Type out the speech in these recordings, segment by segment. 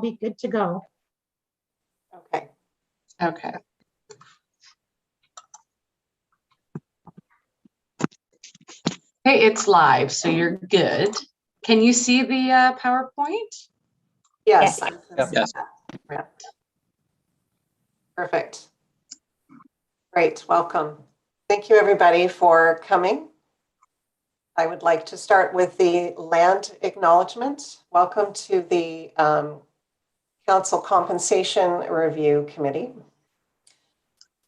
be good to go. Okay. Okay. Hey, it's live, so you're good. Can you see the PowerPoint? Yes. Yes. Yeah. Perfect. Great, welcome. Thank you everybody for coming. I would like to start with the land acknowledgement. Welcome to the Council Compensation Review Committee.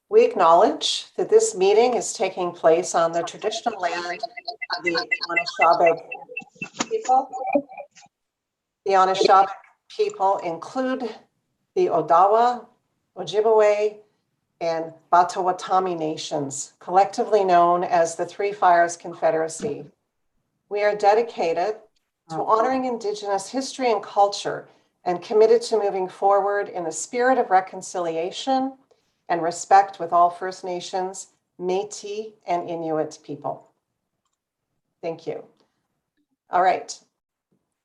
We acknowledge that this meeting is taking place on the traditional land of the Anishinaabe people. The Anishinaabe people include the Odawa, Ojibwe, and Potawatomi nations, collectively known as the Three Fires Confederacy. We are dedicated to honoring Indigenous history and culture and committed to moving forward in the spirit of reconciliation and respect with all First Nations, Métis, and Inuit people. Thank you. All right.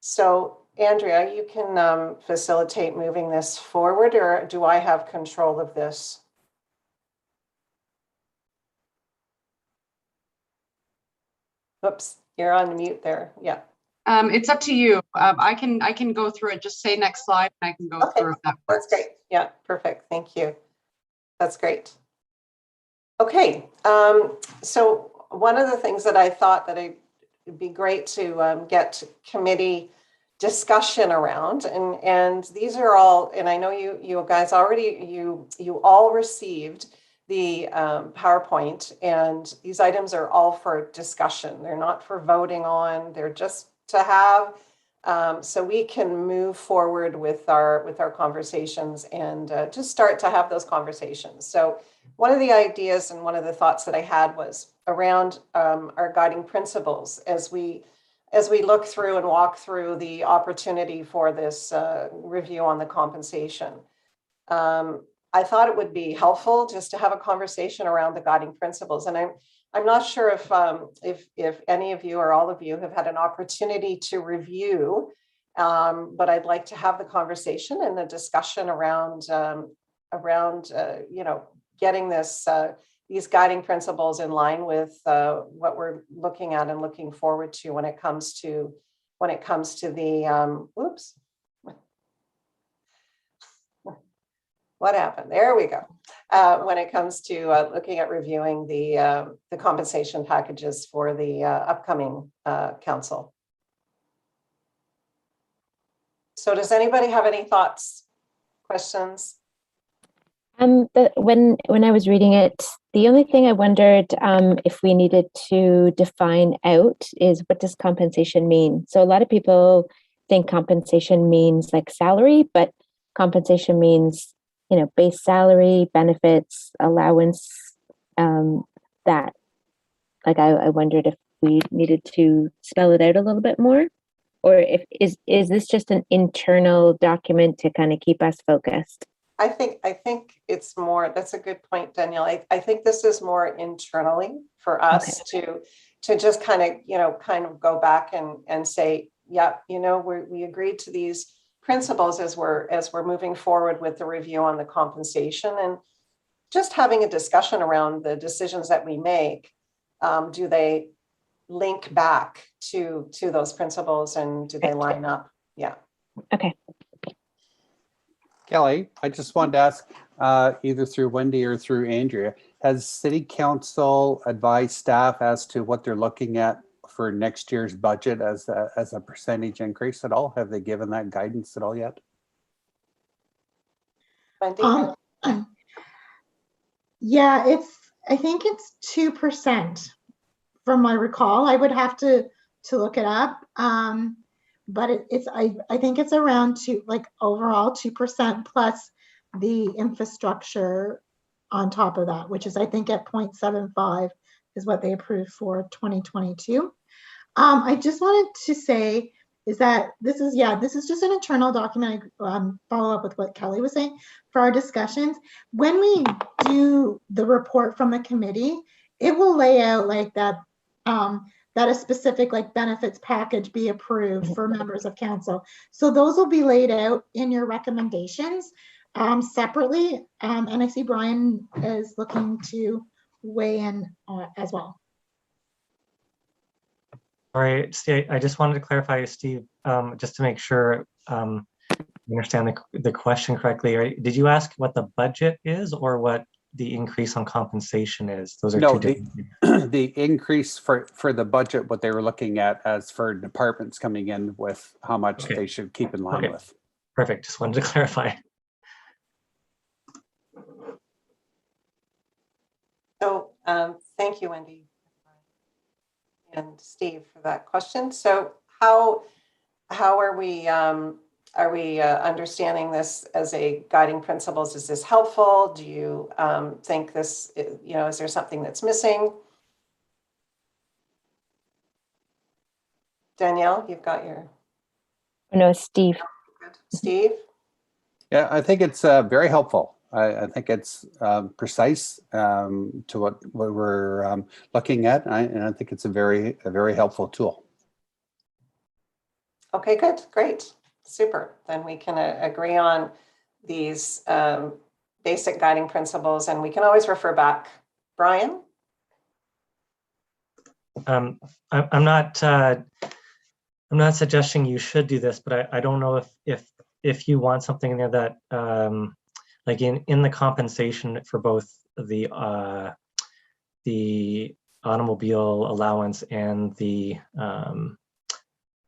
So, Andrea, you can facilitate moving this forward, or do I have control of this? Oops, you're on mute there. Yeah. It's up to you. I can go through it. Just say next slide and I can go through it. That's great. Yeah, perfect. Thank you. That's great. Okay. So one of the things that I thought that it'd be great to get committee discussion around, and these are all, and I know you guys already, you all received the PowerPoint, and these items are all for discussion. They're not for voting on, they're just to have, so we can move forward with our conversations and just start to have those conversations. So one of the ideas and one of the thoughts that I had was around our guiding principles as we look through and walk through the opportunity for this review on the compensation. I thought it would be helpful just to have a conversation around the guiding principles. And I'm not sure if any of you or all of you have had an opportunity to review, but I'd like to have the conversation and the discussion around you know, getting these guiding principles in line with what we're looking at and looking forward to when it comes to the oops. What happened? There we go. When it comes to looking at reviewing the compensation packages for the upcoming council. So does anybody have any thoughts, questions? When I was reading it, the only thing I wondered if we needed to define out is, what does compensation mean? So a lot of people think compensation means like salary, but compensation means, you know, base salary, benefits, allowance, that. Like I wondered if we needed to spell it out a little bit more, or if is this just an internal document to kind of keep us focused? I think it's more, that's a good point, Danielle. I think this is more internally for us to just kind of go back and say, yeah, you know, we agreed to these principles as we're moving forward with the review on the compensation, and just having a discussion around the decisions that we make. Do they link back to those principles, and do they line up? Yeah. Okay. Kelly, I just wanted to ask, either through Wendy or through Andrea, has City Council advised staff as to what they're looking at for next year's budget as a percentage increase at all? Have they given that guidance at all yet? Wendy? Yeah, I think it's 2% from my recall. I would have to look it up. But I think it's around overall 2% plus the infrastructure on top of that, which is I think at 0.75 is what they approved for 2022. I just wanted to say is that this is just an internal document. I follow up with what Kelly was saying for our discussions. When we do the report from the committee, it will lay out like that that a specific like benefits package be approved for members of council. So those will be laid out in your recommendations separately. And I see Brian is looking to weigh in as well. Sorry, Steve, I just wanted to clarify, Steve, just to make sure I understand the question correctly. Right? Did you ask what the budget is or what the increase on compensation is? Those are No, two different. the increase for the budget, what they were looking at as for departments coming in with how much Okay. they should keep in line Okay. with. Perfect. Just wanted to clarify. So thank you, Wendy and Steve, for that question. So how are we understanding this as a guiding principles? Is this helpful? Do you think this, is there something that's missing? Danielle, you've got your. No, Steve. Steve? Yeah, I think it's very helpful. I think it's precise to what we're looking at, and I think it's a very helpful tool. Okay, good, great, super. Then we can agree on these basic guiding principles, and we can always refer back. Brian? I'm not suggesting you should do this, but I don't know if you want something in there that like in the compensation for both the automobile allowance and the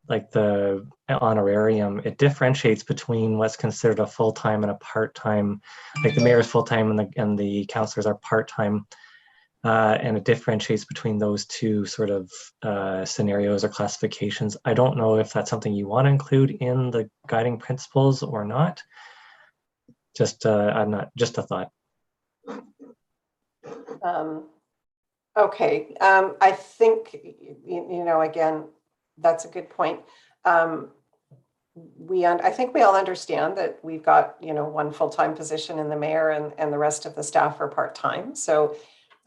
like the honorarium, it differentiates between what's considered a full-time and a part-time. Like the mayor's full-time and the councillors are part-time. And it differentiates between those two sort of scenarios or classifications. I don't know if that's something you want to include in the guiding principles or not. Just just a thought. Okay, I think, again, that's a good point. I think we all understand that we've got, one full-time position in the mayor and the rest of the staff are part-time. So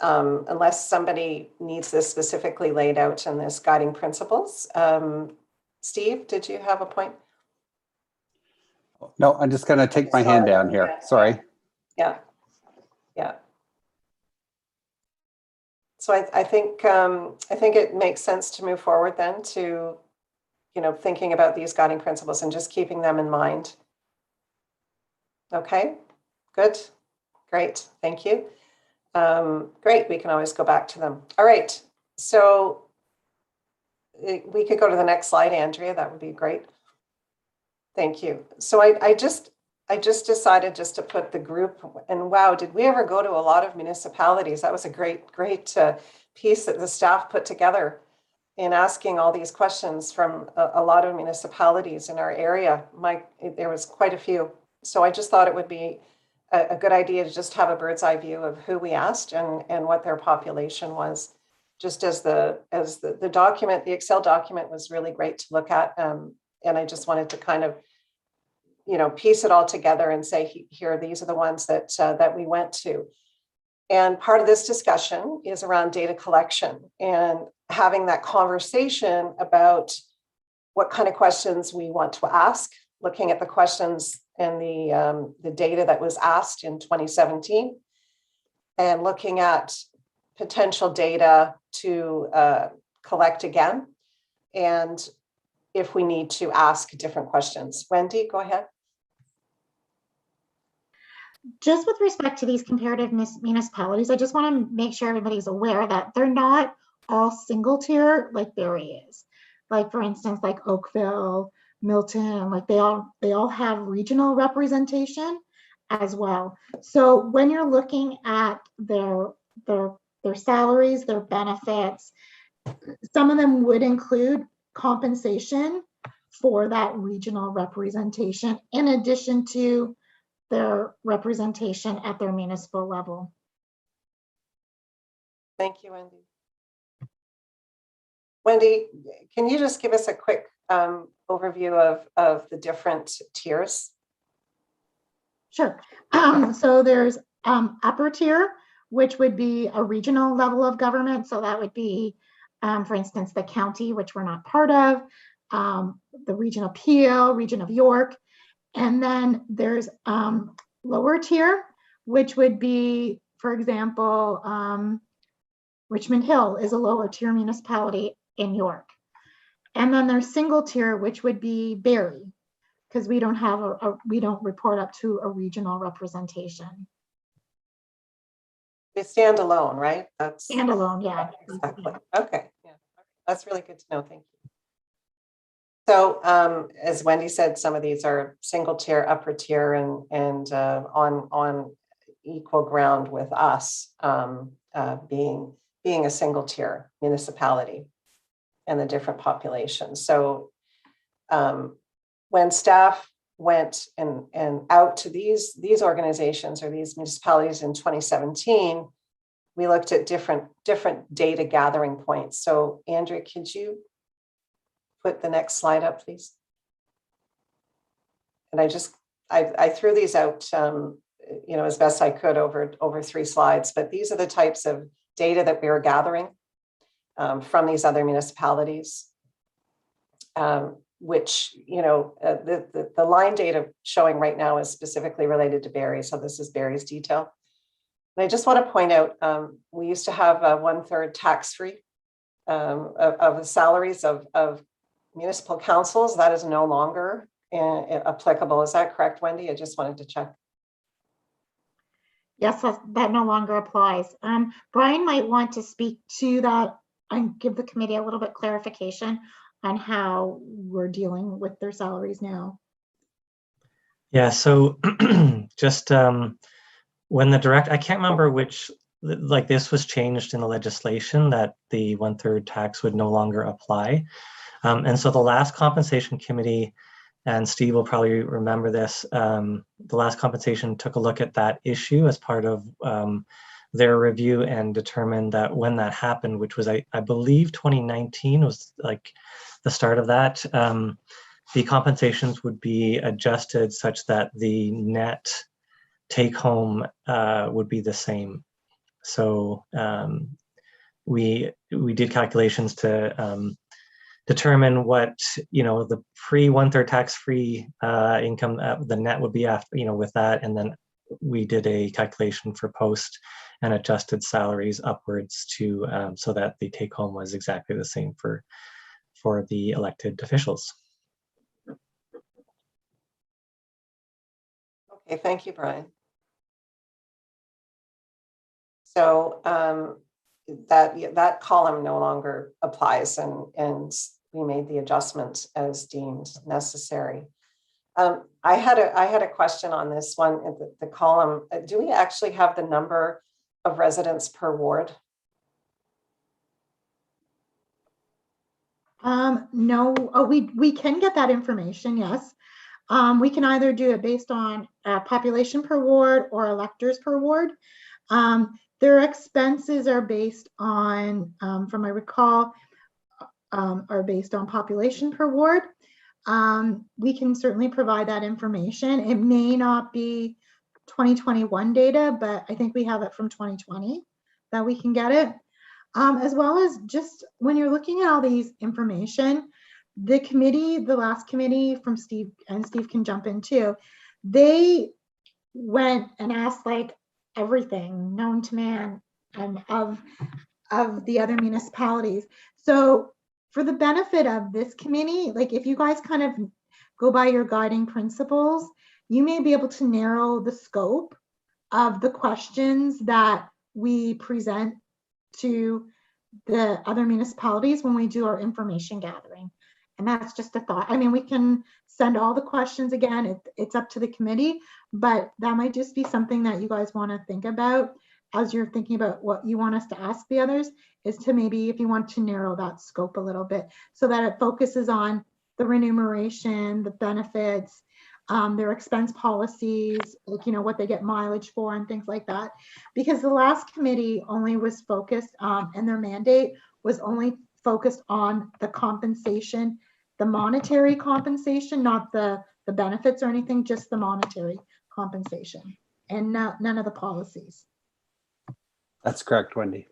unless somebody needs this specifically laid out in this guiding principles. Steve, did you have a point? No, I'm just going to take my hand down here. Sorry. Yeah. So I think it makes sense to move forward then to, thinking about these guiding principles and just keeping them in mind. Okay, good, great, thank you. Great, we can always go back to them. All right, so we could go to the next slide, Andrea, that would be great. Thank you. So I just decided just to put the group, and wow, did we ever go to a lot of municipalities? That was a great piece that the staff put together in asking all these questions from a lot of municipalities in our area. There was quite a few. So I just thought it would be a good idea to just have a bird's eye view of who we asked and what their population was. Just as the document, the Excel document was really great to look at. And I just wanted to kind of, piece it all together and say, here, these are the ones that we went to. And part of this discussion is around data collection and having that conversation about what kind of questions we want to ask, looking at the questions and the data that was asked in 2017, and looking at potential data to collect again, and if we need to ask different questions. Wendy, go ahead. Just with respect to these comparative municipalities, I just want to make sure everybody's aware that they're not all single tier like Barrie is. Like for instance, like Oakville, Milton, like they all have regional representation as well. So when you're looking at their salaries, their benefits, some of them would include compensation for that regional representation in addition to their representation at their municipal level. Thank you, Wendy. Wendy, can you just give us a quick overview of the different tiers? Sure. So there's upper tier, which would be a regional level of government. So that would be For instance, the county, which we're not part of, the region of Peel, region of York. And then there's lower tier, which would be, for example, Richmond Hill is a lower tier municipality in York. And then there's single tier, which would be Barrie, because we don't have we don't report up to a regional representation. They stand alone, right? That's Standalone, yeah. exactly. Okay, yeah, that's really good to know. Thank you. So, as Wendy said, some of these are single tier, upper tier, and on equal ground with us, being a single tier municipality and the different populations. So, when staff went and out to these organizations or these municipalities in 2017, we looked at different data gathering points. So, Andrea, could you put the next slide up, please? And I threw these out, as best I could over 3 slides, but these are the types of data that we were gathering from these other municipalities, which, the line data showing right now is specifically related to Barrie. So this is Barrie's detail. And I just want to point out, we used to have a 1/3 tax-free of the salaries of municipal councils. That is no longer applicable. Is that correct, Wendy? I just wanted to check. Yes, that no longer applies. Brian might want to speak to that and give the committee a little bit clarification on how we're dealing with their salaries now. Yeah, so just when I can't remember which, like this was changed in the legislation that the 1/3 tax would no longer apply. And so the last compensation committee, and Steve will probably remember this, the last compensation took a look at that issue as part of their review and determined that when that happened, which was, I believe 2019 was like the start of that, the compensations would be adjusted such that the net take home would be the same. So we did calculations to determine what the pre 1/3 tax-free income, the net would be after, with that, and then we did a calculation for post and adjusted salaries upwards to so that the take home was exactly the same for the elected officials. Okay, thank you, Brian. So that column no longer applies, and we made the adjustment as deemed necessary. I had a question on this one, the column. Do we actually have the number of residents per ward? No, we can get that information, yes. We can either do it based on population per ward or electors per ward. Their expenses are based on, from I recall, are based on population per ward. We can certainly provide that information. It may not be 2021 data, but I think we have it from 2020 that we can get it. As well as just when you're looking at all these information, the committee, the last committee from Steve, and Steve can jump in too, they went and asked like everything known to man of the other municipalities. So for the benefit of this committee, like if you guys kind of go by your guiding principles, you may be able to narrow the scope of the questions that we present to the other municipalities when we do our information gathering. And that's just a thought. I mean, we can send all the questions again. It's up to the committee, but that might just be something that you guys want to think about as you're thinking about what you want us to ask the others, is to maybe, if you want to narrow that scope a little bit so that it focuses on the remuneration, the benefits, their expense policies, like, what they get mileage for and things like that. Because the last committee only was focused on, and their mandate was only focused on the compensation, the monetary compensation, not the benefits or anything, just the monetary compensation, and none of the policies. That's correct, Wendy.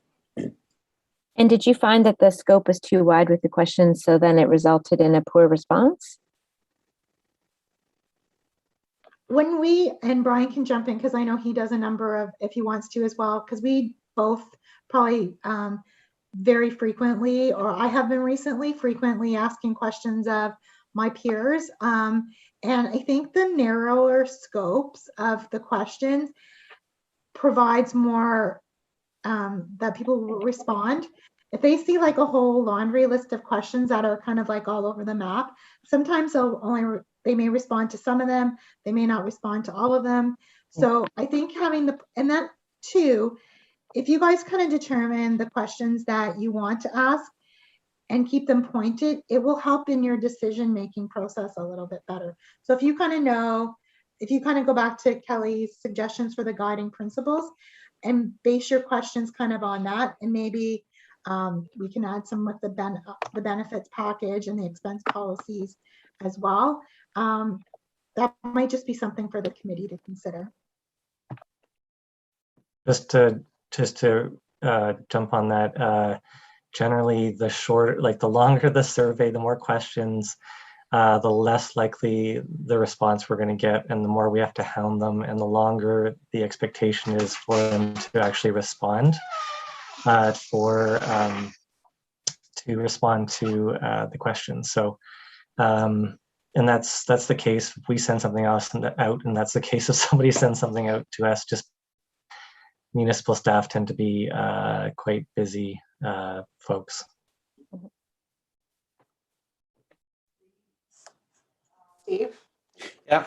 And did you find that the scope was too wide with the questions, so then it resulted in a poor response? When we, and Brian can jump in because I know he does a number of, if he wants to as well, because we both probably very frequently, or I have been recently frequently asking questions of my peers. And I think the narrower scopes of the questions provides more that people will respond. If they see like a whole laundry list of questions that are kind of like all over the map, sometimes they may respond to some of them, they may not respond to all of them. So I think having and that too, if you guys kind of determine the questions that you want to ask and keep them pointed, it will help in your decision-making process a little bit better. So if you kind of know, if you kind of go back to Kelly's suggestions for the guiding principles and base your questions kind of on that, and maybe we can add some with the benefits package and the expense policies as well. That might just be something for the committee to consider. Just to jump on that, generally the shorter, like the longer the survey, the more questions, the less likely the response we're going to get, and the more we have to hound them, and the longer the expectation is for them to actually respond, to respond to the questions. So, and that's the case if we send something else out, and that's the case if somebody sends something out to us. Just municipal staff tend to be quite busy folks. Steve? Yeah,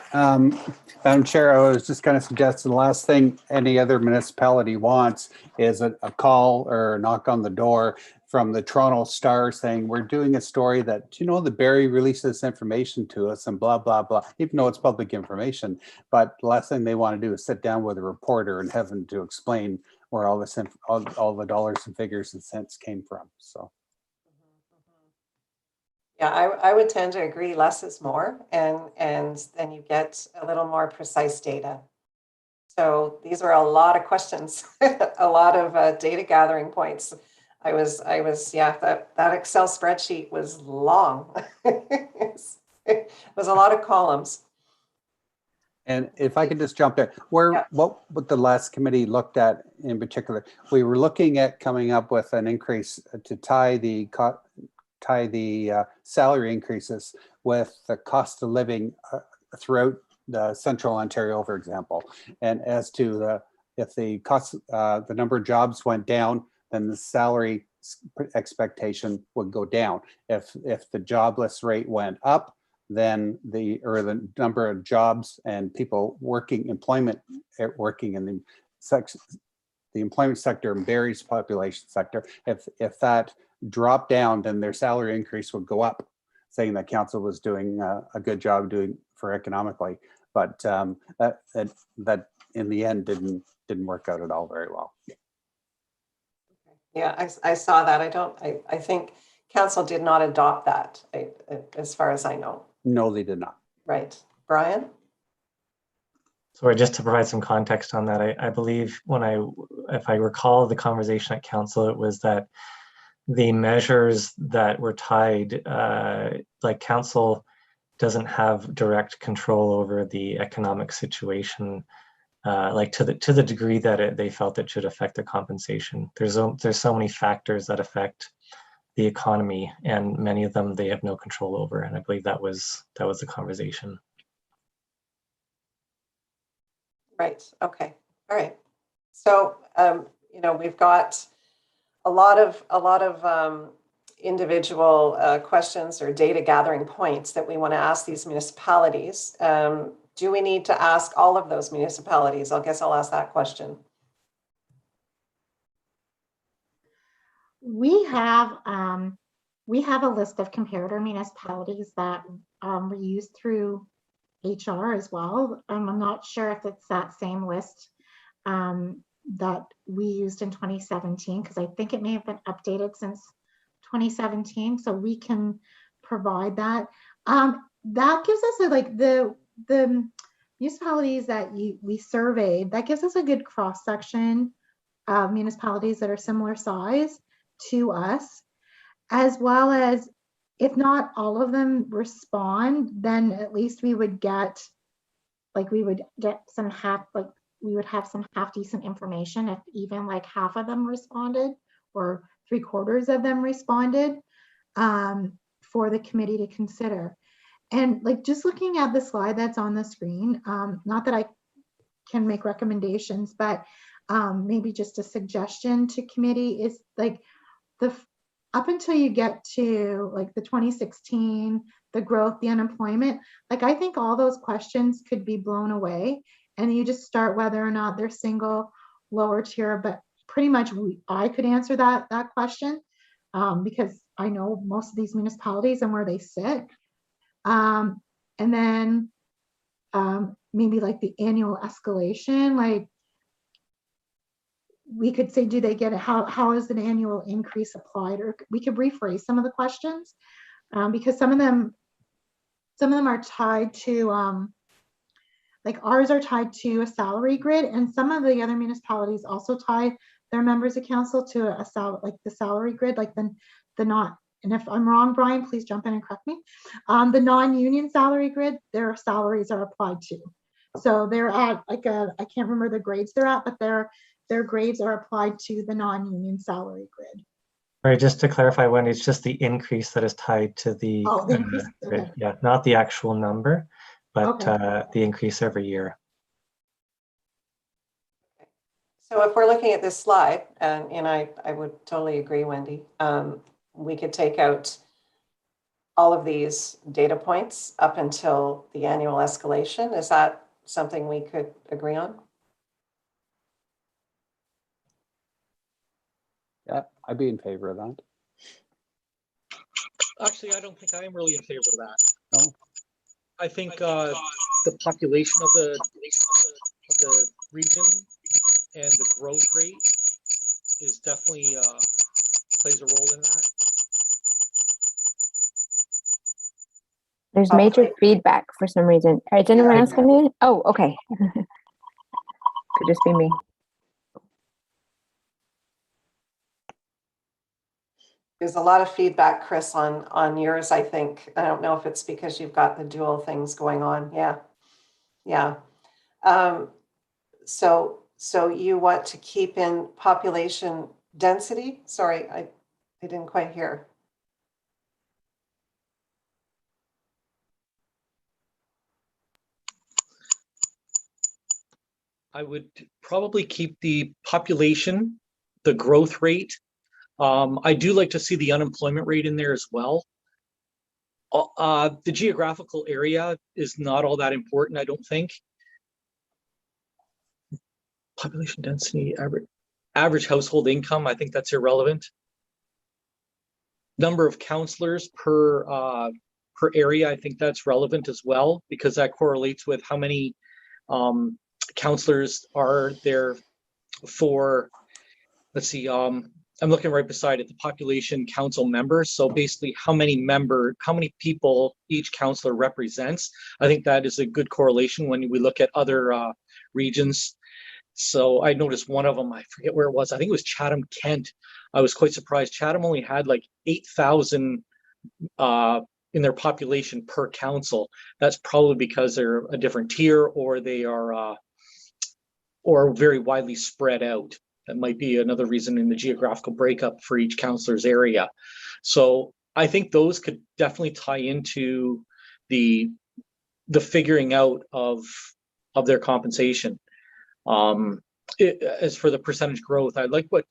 Madam Chair, I was just kind of suggesting the last thing any other municipality wants is a call or a knock on the door from the Toronto Star saying, we're doing a story that, you know, the Barrie released this information to us and blah, blah, blah, even though it's public information. But the last thing they want to do is sit down with a reporter and have them to explain where all this, all the dollars and figures and cents came from, so. Yeah, I would tend to agree less is more, and then you get a little more precise data. So these were a lot of questions, a lot of data gathering points. I was yeah, that Excel spreadsheet was long. It was a lot of columns. And if I could just jump there, what the last committee looked at in particular, we were looking at coming up with an increase to tie the salary increases with the cost of living throughout the central Ontario, for example. And as to if the cost, the number of jobs went down, then the salary expectation would go down. If the jobless rate went up, then the number of jobs and people working in the employment sector and Barrie's population sector, if that dropped down, then their salary increase would go up, saying that council was doing a good job doing for economically. But that in the end didn't work out at all very well. Yeah, I saw that. I think council did not adopt that, as far as I know. No, they did not. Right. Brian? Sorry, just to provide some context on that, I believe if I recall the conversation at council, it was that the measures that were tied, like council doesn't have direct control over the economic situation, like to the degree that they felt it should affect their compensation. There's so many factors that affect the economy, and many of them they have no control over. And I believe that was the conversation. Right. Okay. All right. So you know, we've got a lot of individual questions or data gathering points that we want to ask these municipalities. Do we need to ask all of those municipalities? I guess I'll ask that question. We have a list of comparator municipalities that we use through HR as well. I'm not sure if it's that same list that we used in 2017, because I think it may have been updated since 2017. So we can provide that. That gives us the municipalities that we surveyed. That gives us a good cross section of municipalities that are similar size to us, as well as if not all of them respond, then at least we would get some we would have some half decent information if even like half of them responded or 3/4 of them responded, for the committee to consider. And like just looking at the slide that's on the screen, not that I can make recommendations, but maybe just a suggestion to committee is like up until you get to like the 2016, the growth, the unemployment, like I think all those questions could be blown away, and you just start whether or not they're single, lower tier. But pretty much I could answer that question, because I know most of these municipalities and where they sit. And then maybe like the annual escalation, like we could say, do they get it? How is an annual increase applied? Or we could rephrase some of the questions, because some of them are tied to, like ours are tied to a salary grid, and some of the other municipalities also tie their members of council to like the salary grid, like the not. And if I'm wrong, Brian, please jump in and correct me. The non-union salary grid, their salaries are applied to. So they're at like I can't remember the grades they're at, but their grades are applied to the non-union salary grid. Right, just to clarify, Wendy, it's just the increase that is tied to the, the increase, grid. okay. Yeah, not the actual number, but Okay. the increase every year. So if we're looking at this slide, and I would totally agree, Wendy, we could take out all of these data points up until the annual escalation. Is that something we could agree on? Yeah, I'd be in favor of that. Actually, I don't think I am really in favor of that. No. I think the population of the region and the growth rate is definitely plays a role in that. There's major feedback for some reason. Is anyone else coming in? Oh, okay. Could just be me. There's a lot of feedback, Chris, on yours, I think. I don't know if it's because you've got the dual things going on. Yeah. So you want to keep in population density? Sorry, I didn't quite hear. I would probably keep the population, the growth rate. I do like to see the unemployment rate in there as well. The geographical area is not all that important, I don't think. Population density, average household income, I think that's irrelevant. Number of counselors per area, I think that's relevant as well, because that correlates with how many counselors are there for, let's see, I'm looking right beside it, the population council members. So basically how many people each counselor represents. I think that is a good correlation when we look at other regions. So I noticed one of them, I forget where it was. I think it was Chatham, Kent. I was quite surprised. Chatham only had like 8,000 in their population per council. That's probably because they're a different tier, or they are or very widely spread out. That might be another reason in the geographical breakup for each councilor's area. So I think those could definitely tie into the figuring out of their compensation. As for the percentage growth, I like what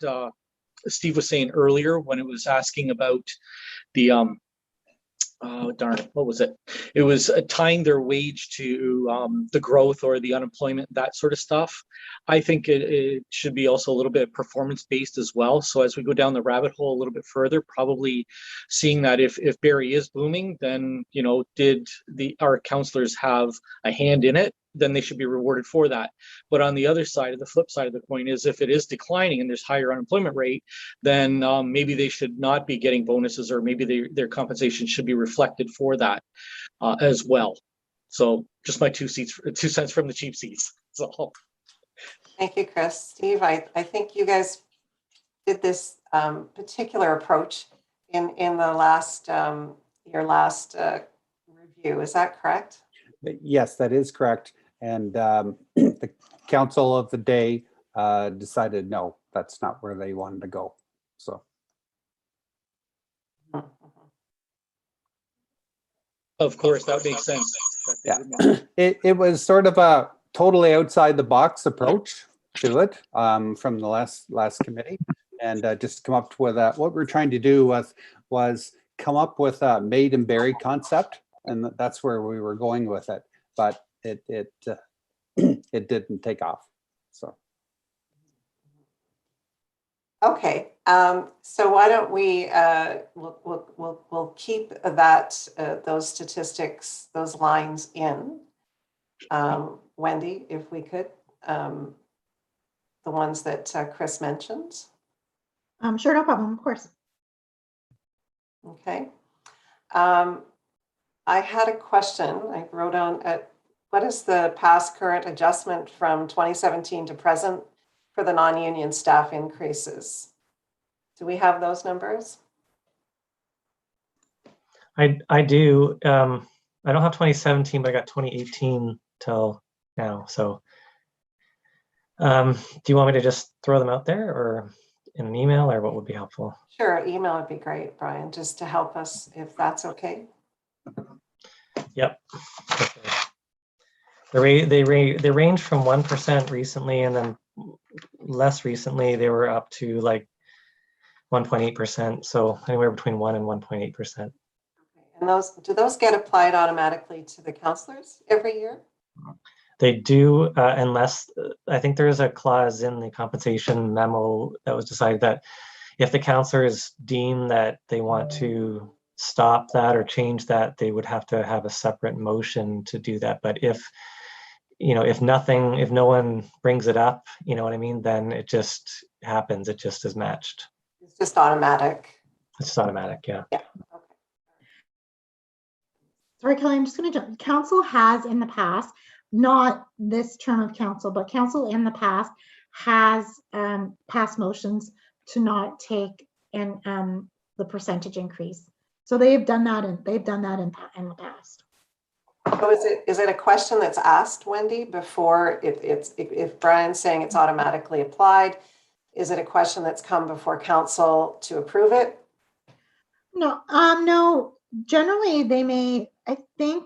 Steve was saying earlier when it was asking about the oh darn it, what was it? It was tying their wage to the growth or the unemployment, that sort of stuff. I think it should be also a little bit performance based as well. So as we go down the rabbit hole a little bit further, probably seeing that if Barrie is booming, then did our counselors have a hand in it? Then they should be rewarded for that. But on the other side, the flip side of the coin is if it is declining and there's higher unemployment rate, then maybe they should not be getting bonuses, or maybe their compensation should be reflected for that as well. So just my 2 cents from the cheap seats. So thank you, Chris. Steve, I think you guys did this particular approach in the last your last review. Is that correct? Yes, that is correct. And the council of the day decided no, that's not where they wanted to go. So Of course, that makes sense. yeah, it was sort of a totally outside the box approach to it from the last committee, and just come up with what we're trying to do was come up with a made and buried concept, and that's where we were going with it. But it it didn't take off. So okay, so why don't we we'll keep that those statistics, those lines in. Wendy, if we could, the ones that Chris mentioned. Sure, no problem, of course. Okay. I had a question. I wrote down what is the past current adjustment from 2017 to present for the non-union staff increases? Do we have those numbers? I do. I don't have 2017, but I got 2018 till now. So do you want me to just throw them out there or in an email, or what would be helpful? Sure, email would be great, Brian, just to help us, if that's okay. Yep. They range from 1% recently, and then less recently they were up to like 1.8%. So anywhere between 1 and 1.8%. And do those get applied automatically to the counselors every year? They do, unless I think there is a clause in the compensation memo that was decided that if the counselors deem that they want to stop that or change that, they would have to have a separate motion to do that. But if no one brings it up, you know what I mean, then it just happens. It just is matched. It's just automatic. It's just automatic, yeah. Yeah. Okay. Sorry, Kelly, I'm just going to jump. Council has in the past, not this term of council, but council in the past has passed motions to not take in the percentage increase. So they've done that in the past. So is it a question that's asked, Wendy, before if Brian's saying it's automatically applied, is it a question that's come before council to approve it? No, no. Generally, they may. I think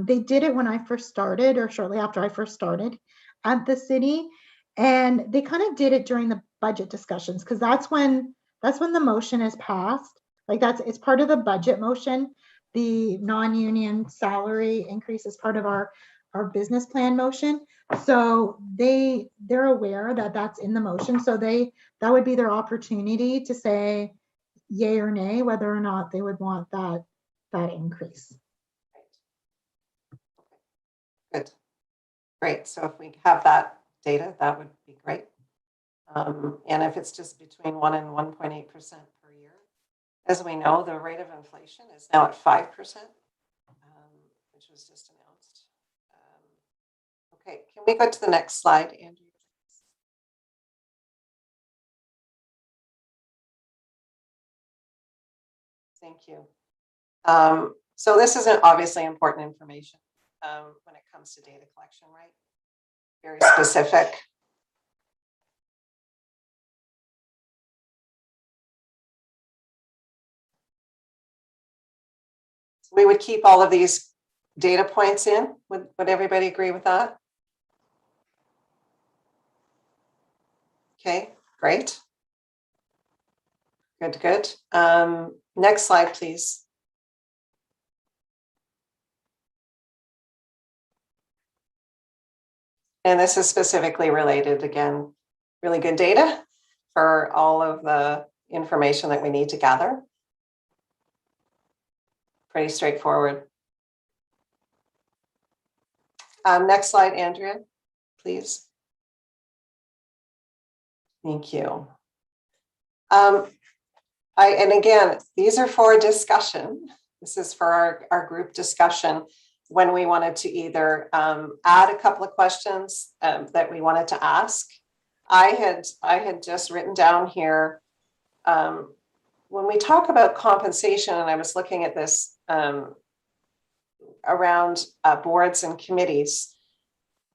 they did it when I first started, or shortly after I first started at the city, and they kind of did it during the budget discussions because that's when the motion is passed. Like it's part of the budget motion. The non-union salary increase is part of our business plan motion. So they're aware that that's in the motion. So that would be their opportunity to say yay or nay whether or not they would want that increase. Good. Great. So if we have that data, that would be great. And if it's just between 1 and 1.8% per year, as we know, the rate of inflation is now at 5%, which was just announced. Okay, can we go to the next slide, Andrew? Thank you. So this is obviously important information when it comes to data collection, right? Very specific. So we would keep all of these data points in. Would everybody agree with that? Okay, great. Good, good. Next slide, please. And this is specifically related, again, really good data for all of the information that we need to gather. Pretty straightforward. Next slide, Andrea, please. Thank you. And again, these are for discussion. This is for our group discussion when we wanted to either add a couple of questions that we wanted to ask. I had just written down here when we talk about compensation, and I was looking at this around boards and committees,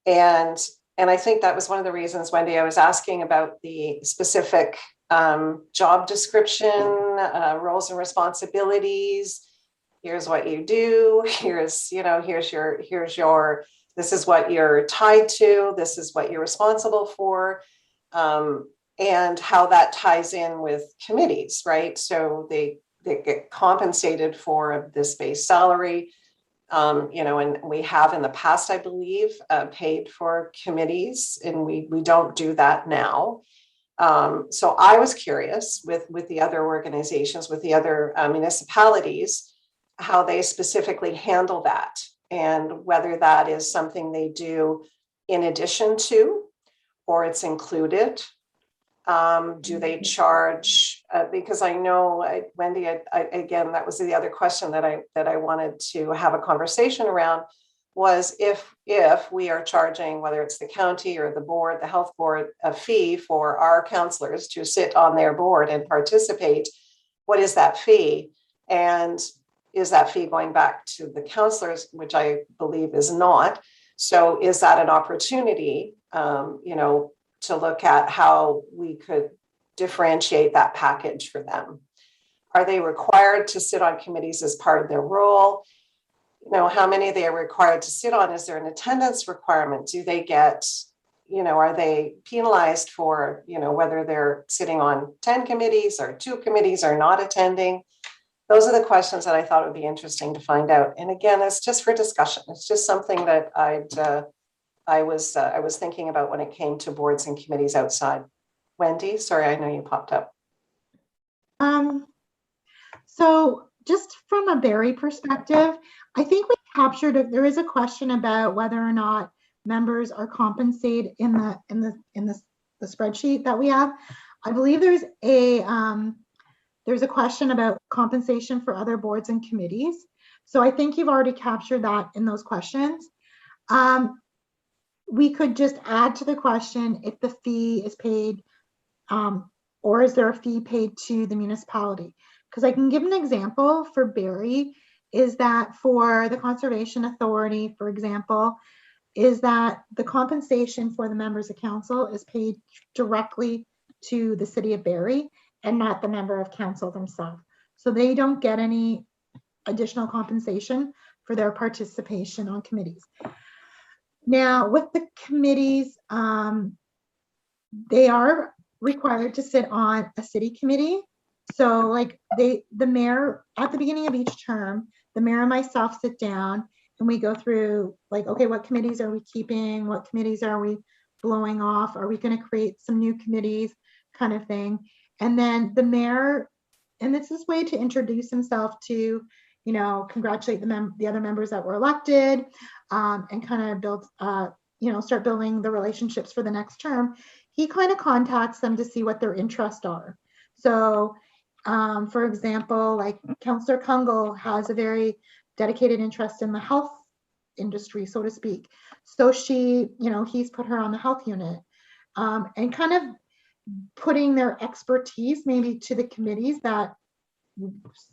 and I think that was one of the reasons, Wendy, I was asking about the specific job description, roles and responsibilities. Here's what you do. Here's your, this is what you're tied to. This is what you're responsible for. And how that ties in with committees, right? So they get compensated for this base salary. And we have in the past, I believe, paid for committees, and we don't do that now. So I was curious with the other organizations, with the other municipalities, how they specifically handle that, and whether that is something they do in addition to, or it's included. Do they charge? Because I know, Wendy, again, that was the other question that I wanted to have a conversation around, was if we are charging, whether it's the county or the board, the health board, a fee for our counselors to sit on their board and participate, what is that fee? And is that fee going back to the counselors, which I believe is not? So is that an opportunity, to look at how we could differentiate that package for them? Are they required to sit on committees as part of their role? How many they are required to sit on? Is there an attendance requirement? Do they get, are they penalized for, whether they're sitting on 10 committees or 2 committees or not attending? Those are the questions that I thought would be interesting to find out. And again, it's just for discussion. It's just something that I was thinking about when it came to boards and committees outside. Wendy, sorry, I know you popped up. So just from a Barrie perspective, I think we captured it. There is a question about whether or not members are compensated in the spreadsheet that we have. I believe there's a question about compensation for other boards and committees. So I think you've already captured that in those questions. We could just add to the question if the fee is paid, or is there a fee paid to the municipality? Because I can give an example for Barrie, is that for the Conservation Authority, for example, is that the compensation for the members of council is paid directly to the city of Barrie and not the member of council themselves. So they don't get any additional compensation for their participation on committees. Now, with the committees, they are required to sit on a city committee. So like the mayor, at the beginning of each term, the mayor and myself sit down and we go through like, okay, what committees are we keeping? What committees are we blowing off? Are we going to create some new committees, kind of thing? And then the mayor, and it's this way to introduce himself to, congratulate the other members that were elected, and kind of build, start building the relationships for the next term. He kind of contacts them to see what their interests are. So, for example, like Councillor Kungle has a very dedicated interest in the health industry, so to speak. So she, he's put her on the health unit, and kind of putting their expertise maybe to the committees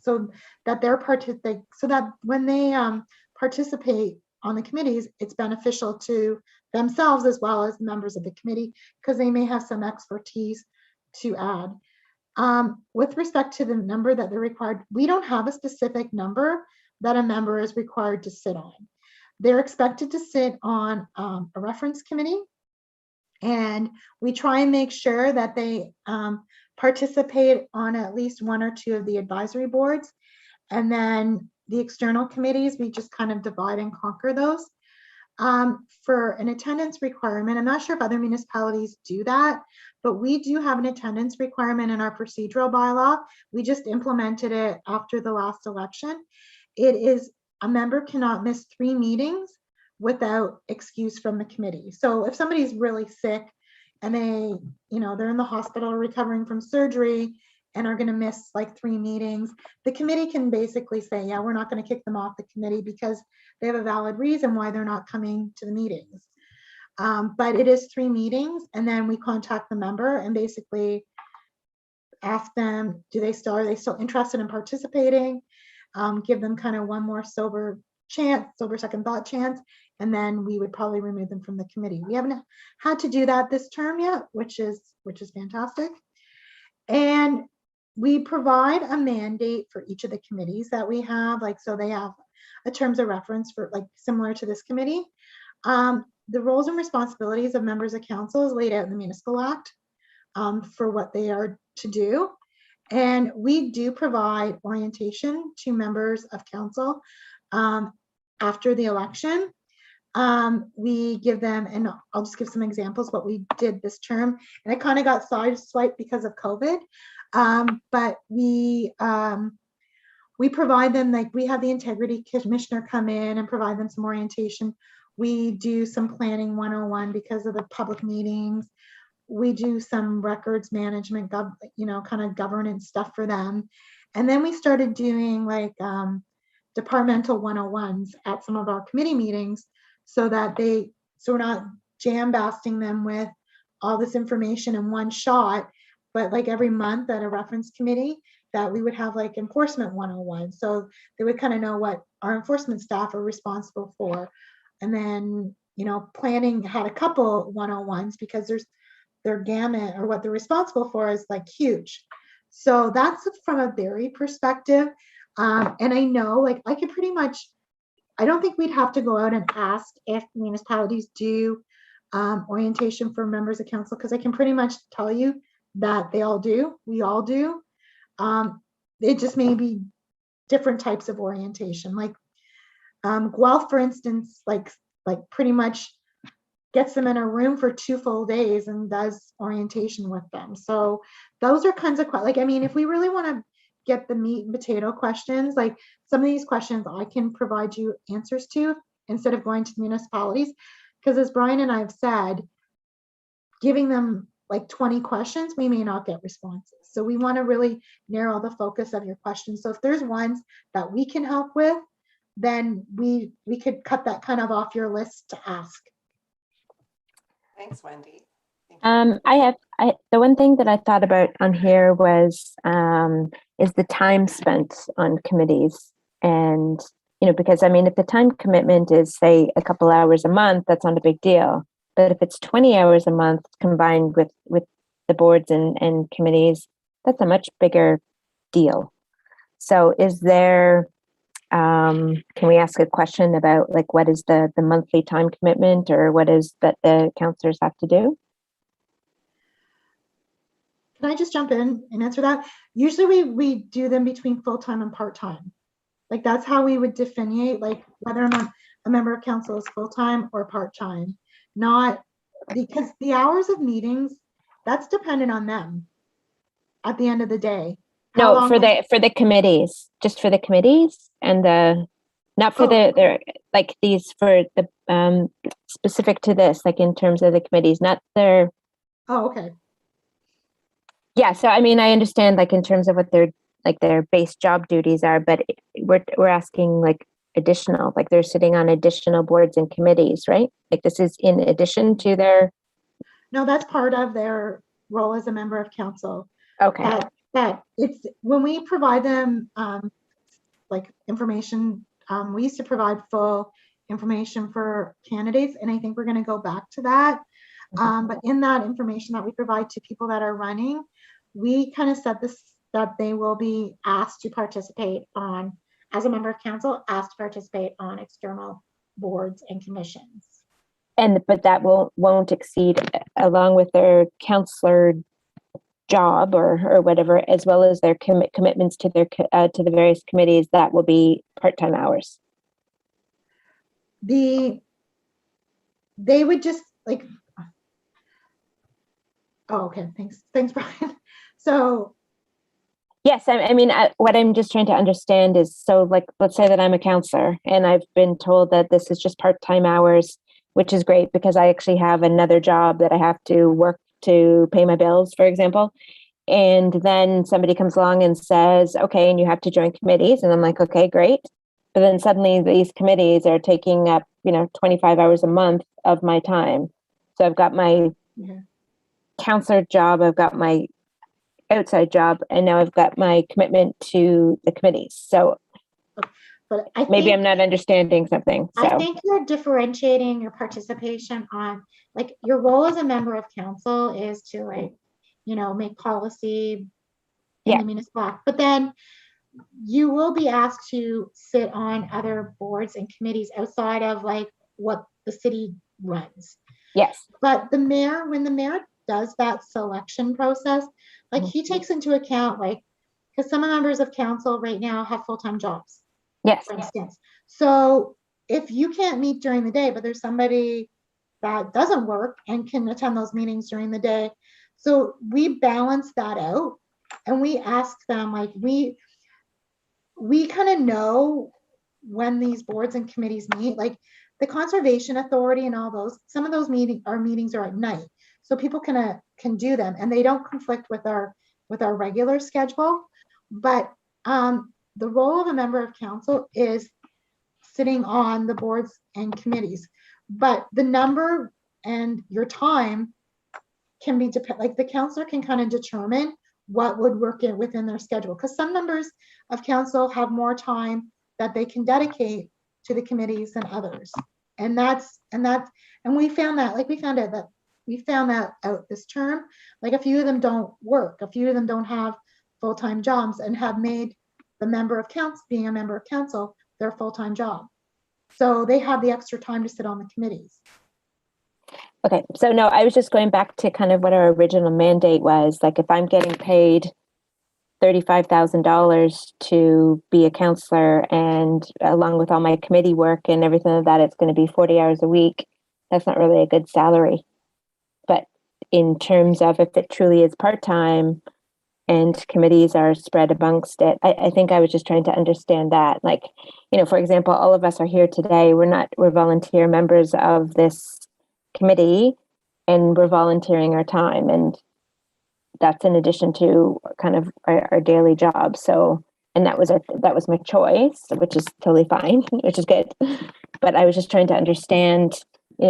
so that when they participate on the committees, it's beneficial to themselves as well as members of the committee, because they may have some expertise to add. With respect to the number that they're required, we don't have a specific number that a member is required to sit on. They're expected to sit on a reference committee, and we try and make sure that they participate on at least 1 or 2 of the advisory boards. And then the external committees, we just kind of divide and conquer those. For an attendance requirement, I'm not sure if other municipalities do that, but we do have an attendance requirement in our procedural bylaw. We just implemented it after the last election. It is a member cannot miss 3 meetings without excuse from the committee. So if somebody's really sick and they're in the hospital recovering from surgery and are going to miss like 3 meetings, the committee can basically say, yeah, we're not going to kick them off the committee because they have a valid reason why they're not coming to the meetings. But it is 3 meetings, and then we contact the member and basically ask them, are they still interested in participating? Give them kind of one more sober second thought chance, and then we would probably remove them from the committee. We haven't had to do that this term yet, which is fantastic. And we provide a mandate for each of the committees that we have, like, so they have a terms of reference for, like, similar to this committee. The roles and responsibilities of members of council is laid out in the Municipal Act for what they are to do. And we do provide orientation to members of council after the election. We give them, and I'll just give some examples what we did this term, and it kind of got sideswiped because of COVID. But we provide them, like, we have the integrity commissioner come in and provide them some orientation. We do some planning 101 because of the public meetings. We do some records management, kind of governance stuff for them. And then we started doing, like, departmental 101s at some of our committee meetings, so we're not jam-basting them with all this information in one shot, but like every month at a reference committee that we would have, like, enforcement 101. So they would kind of know what our enforcement staff are responsible for. And then, planning had a couple 101s because their gamut or what they're responsible for is, like, huge. So that's from a Barrie perspective. And I know, like, I don't think we'd have to go out and ask if municipalities do orientation for members of council, because I can pretty much tell you that they all do. We all do. It just may be different types of orientation. Like Guelph, for instance, like pretty much gets them in a room for 2 full days and does orientation with them. So those are kinds of, like, I mean, if we really want to get the meat and potato questions, like some of these questions I can provide you answers to instead of going to the municipalities, because as Brian and I have said, giving them like 20 questions, we may not get responses. So we want to really narrow the focus of your questions. So if there's ones that we can help with, then we could cut that kind of off your list to ask. Thanks, Wendy. Thank you. The one thing that I thought about on here was is the time spent on committees. And, because I mean, if the time commitment is, say, a couple hours a month, that's not a big deal. But if it's 20 hours a month combined with the boards and committees, that's a much bigger deal. So is there, can we ask a question about, like, what is the monthly time commitment, or what is that the counselors have to do? Can I just jump in and answer that? Usually we do them between full-time and part-time. Like, that's how we would delineate, like, whether or not a member of council is full-time or part-time. Not because the hours of meetings, that's dependent on them at the end of the day. No, for the committees, just for the committees, and not for the like these, for the specific to this, like in terms of the committees, not their. Oh, okay. Yeah, so I mean, I understand, like, in terms of what their base job duties are, but we're asking, like, additional, like they're sitting on additional boards and committees, right? Like, this is in addition to their. No, that's part of their role as a member of council. Okay. That it's when we provide them like information, we used to provide full information for candidates, and I think we're going to go back to that. But in that information that we provide to people that are running, we kind of said this, that they will be asked to participate on, as a member of council, asked to participate on external boards and commissions. But that won't exceed, along with their counselor job or whatever, as well as their commitments to their to the various committees, that will be part-time hours. They would just, like, oh, okay, thanks Brian. So yes, I mean, what I'm just trying to understand is, so, like, let's say that I'm a counselor and I've been told that this is just part-time hours, which is great because I actually have another job that I have to work to pay my bills, for example. And then somebody comes along and says, okay, and you have to join committees. And I'm like, okay, great. But then suddenly these committees are taking up, 25 hours a month of my time. So I've got my counselor job, I've got my outside job, and now I've got my commitment to the committees. So But I maybe think, I'm not understanding something. I So think you're differentiating your participation on, like, your role as a member of council is to, like, make policy in Yeah. the municipal act. But then you will be asked to sit on other boards and committees outside of like what the city runs. yes, But the mayor, when the mayor does that selection process, like he takes into account, like, because some members of council right now have full-time jobs, yes, for instance. So if you can't meet during the day, but there's somebody that doesn't work and can attend those meetings during the day. So we balance that out and we ask them, like, we kind of know when these boards and committees meet, like the Conservation Authority and all those, some of those meetings are at night. So people can do them and they don't conflict with our regular schedule. But the role of a member of council is sitting on the boards and committees. But the number and your time can be like the counselor can kind of determine what would work within their schedule, because some members of council have more time that they can dedicate to the committees than others. And we found that out this term. Like a few of them don't work, a few of them don't have full-time jobs and have made the member of council, being a member of council, their full-time job. So they have the extra time to sit on the committees. okay. So no, I was just going back to kind of what our original mandate was. Like if I'm getting paid $35,000 to be a counselor, and along with all my committee work and everything like that, it's going to be 40 hours a week. That's not really a good salary. But in terms of if it truly is part-time and committees are spread amongst it, I think I was just trying to understand that. Like, for example, all of us are here today. We're volunteer members of this committee and we're volunteering our time, and that's in addition to kind of our daily job. So, and that was my choice, which is totally fine, which is good. But I was just trying to understand,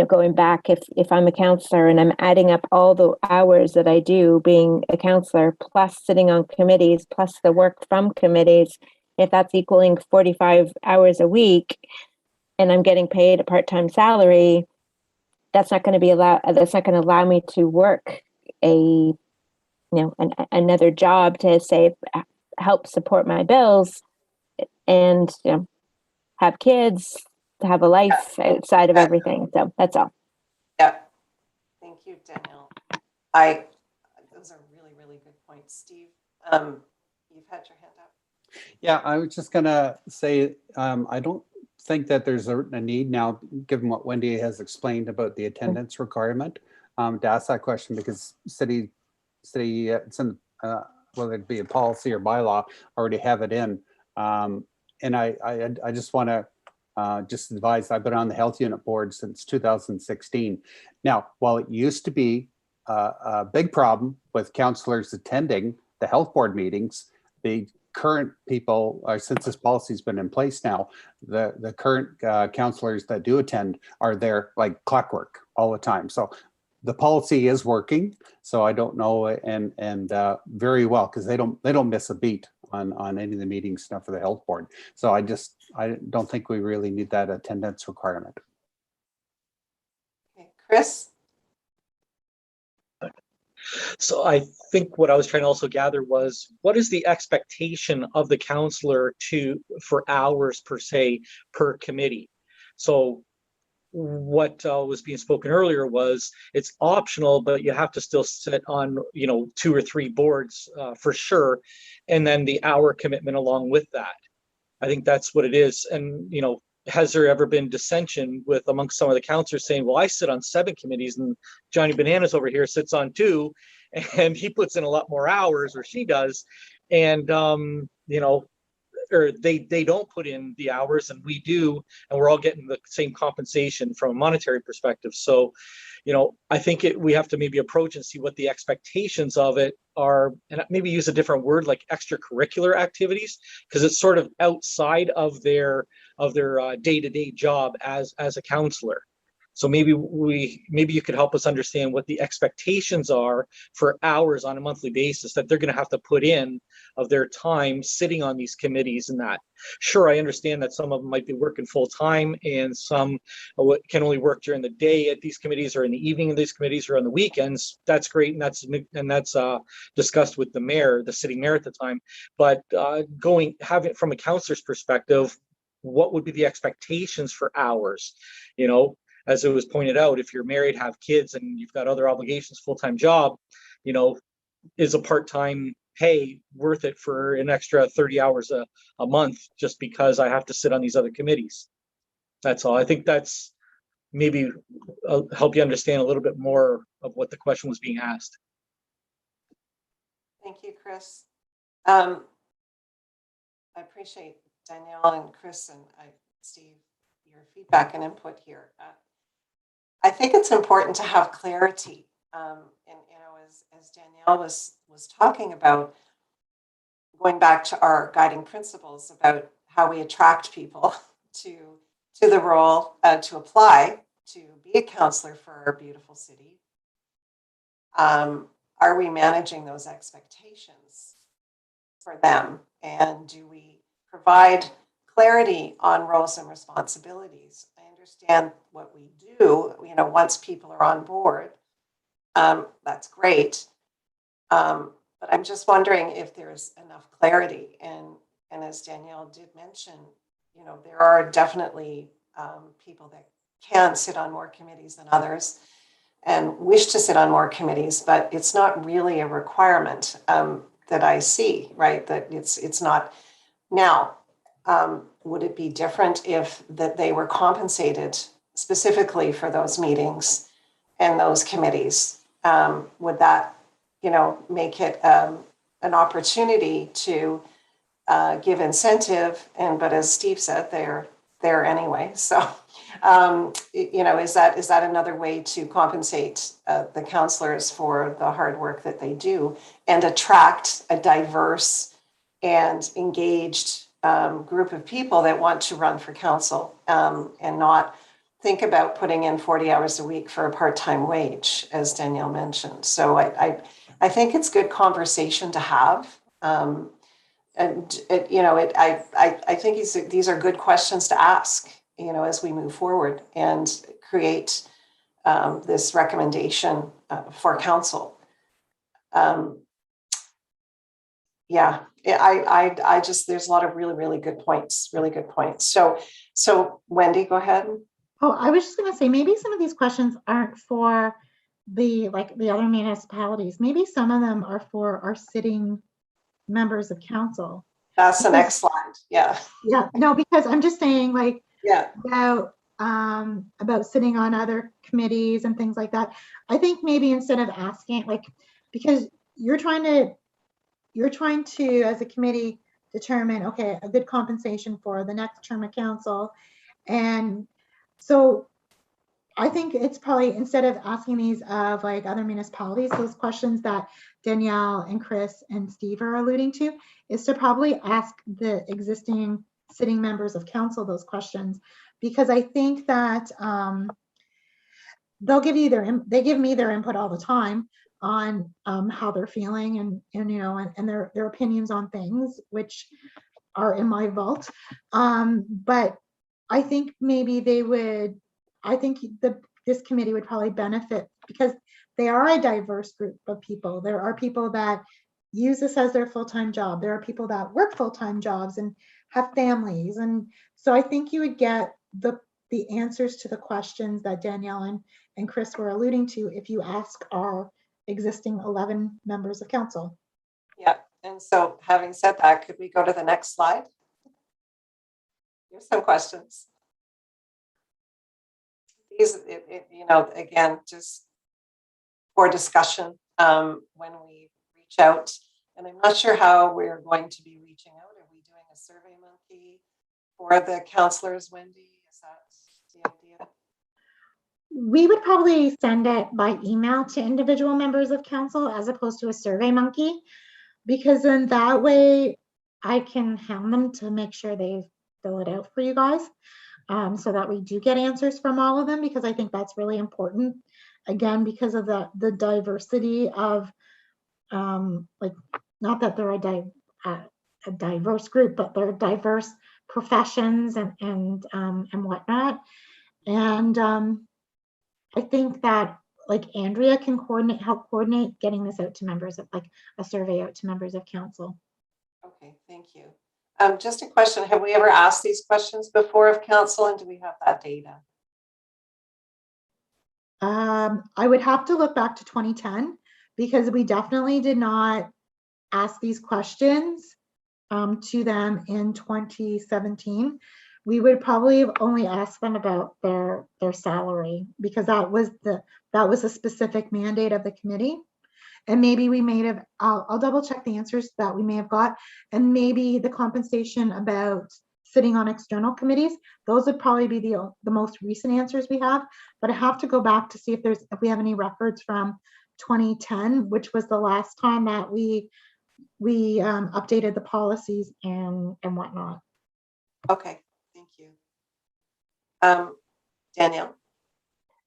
going back, if I'm a counselor and I'm adding up all the hours that I do being a counselor, plus sitting on committees, plus the work from committees, if that's equaling 45 hours a week and I'm getting paid a part-time salary, that's not going to allow me to work another job to say help support my bills and have kids, to have a life outside of everything. So that's all. Yeah. Thank you, Danielle. Those are really, really good points. Steve, you've had your hand up. Yeah, I was just gonna say, I don't think that there's a need now, given what Wendy has explained about the attendance requirement, to ask that question, because city, it's in, whether it be a policy or bylaw, already have it in. And I just want to just advise, I've been on the health unit board since 2016. Now, while it used to be a big problem with counselors attending the health board meetings, the current people, since this policy's been in place now, the current counselors that do attend are there like clockwork all the time. So the policy is working. So I don't know, and very well, because they don't miss a beat on any of the meetings stuff for the health board. So I don't think we really need that attendance requirement. Okay, Chris? So I think what I was trying to also gather was, what is the expectation of the counselor for hours per se per committee? So what was being spoken earlier was it's optional, but you have to still sit on 2 or 3 boards for sure, and then the hour commitment along with that. I think that's what it is. And has there ever been dissension amongst some of the counselors saying, well, I sit on 7 committees and Johnny Bananas over here sits on 2, and he puts in a lot more hours, or she does, and or they don't put in the hours and we do, and we're all getting the same compensation from a monetary perspective. So I think we have to maybe approach and see what the expectations of it are, and maybe use a different word like extracurricular activities, because it's sort of outside of their day-to-day job as a counselor. So maybe you could help us understand what the expectations are for hours on a monthly basis that they're going to have to put in of their time sitting on these committees and that. Sure, I understand that some of them might be working full time and some can only work during the day at these committees or in the evening of these committees or on the weekends. That's great, and that's discussed with the mayor, the sitting mayor at the time. But having from a counselor's perspective, what would be the expectations for hours? You know, as it was pointed out, if you're married, have kids, and you've got other obligations, full-time job, you know, is a part-time pay worth it for an extra 30 hours a month just because I have to sit on these other committees? That's all. I think that's maybe help you understand a little bit more of what the question was being asked. Thank you, Chris. I appreciate Danielle and Chris and Steve, your feedback and input here. I think it's important to have clarity. And you know, as Danielle was talking about, going back to our guiding principles about how we attract people to the role, to apply to be a counselor for our beautiful city. Are we managing those expectations for them? And do we provide clarity on roles and responsibilities? I understand what we do, you know, once people are on board, that's great. But I'm just wondering if there's enough clarity. And as Danielle did mention, you know, there are definitely people that can sit on more committees than others and wish to sit on more committees, but it's not really a requirement that I see, right? That it's not. Now, would it be different if that they were compensated specifically for those meetings and those committees? Would that, you know, make it an opportunity to give incentive? But as Steve said, they're there anyway. So, you know, is that another way to compensate the counselors for the hard work that they do and attract a diverse and engaged group of people that want to run for council and not think about putting in 40 hours a week for a part-time wage, as Danielle mentioned. So I think it's good conversation to have. And you know, I think these are good questions to ask, you know, as we move forward and create this recommendation for council. Yeah, I just, there's a lot of really good points, So Wendy, go ahead. Oh, I was just going to say, maybe some of these questions aren't for the other municipalities. Maybe some of them are for our sitting members of council. That's the next slide. Yeah. Yeah. No, because I'm just saying, like, Yeah. About sitting on other committees and things like that. I think maybe instead of asking, like, because you're trying to, as a committee, determine, okay, a good compensation for the next term of council. And so I think it's probably, instead of asking these of like other municipalities, those questions that Danielle and Chris and Steve are alluding to, is to probably ask the existing sitting members of council those questions, because I think that they'll give you they give me their input all the time on how they're feeling and you know, and their opinions on things, which are in my vault. But I think maybe this committee would probably benefit because they are a diverse group of people. There are people that use this as their full-time job. There are people that work full-time jobs and have families. And so I think you would get the answers to the questions that Danielle and Chris were alluding to if you ask our existing 11 members of council. Yeah. And so having said that, could we go to the next slide? Here's some questions. These, you know, again, just for discussion when we reach out. And I'm not sure how we're going to be reaching out. Are we doing a survey monkey for the counselors, Wendy? Is that the idea? We would probably send it by email to individual members of council as opposed to a survey monkey, because then that way I can hound them to make sure they fill it out for you guys. so that we do get answers from all of them, because I think that's really important. Again, because of the diversity of, like, not that they're a diverse group, but they're diverse professions and whatnot. And I think that, like, Andrea can help coordinate getting this out to members of, like, a survey out to members of council. Okay, thank you. Just a question, have we ever asked these questions before of council, and do we have that data? I would have to look back to 2010, because we definitely did not ask these questions to them in 2017. We would probably have only asked them about their salary, because that was a specific mandate of the committee. And maybe we may have, I'll double check the answers that we may have got, and maybe the compensation about sitting on external committees, those would probably be the most recent answers we have. But I have to go back to see if we have any records from 2010, which was the last time that we updated the policies and whatnot. Okay, thank you. Danielle?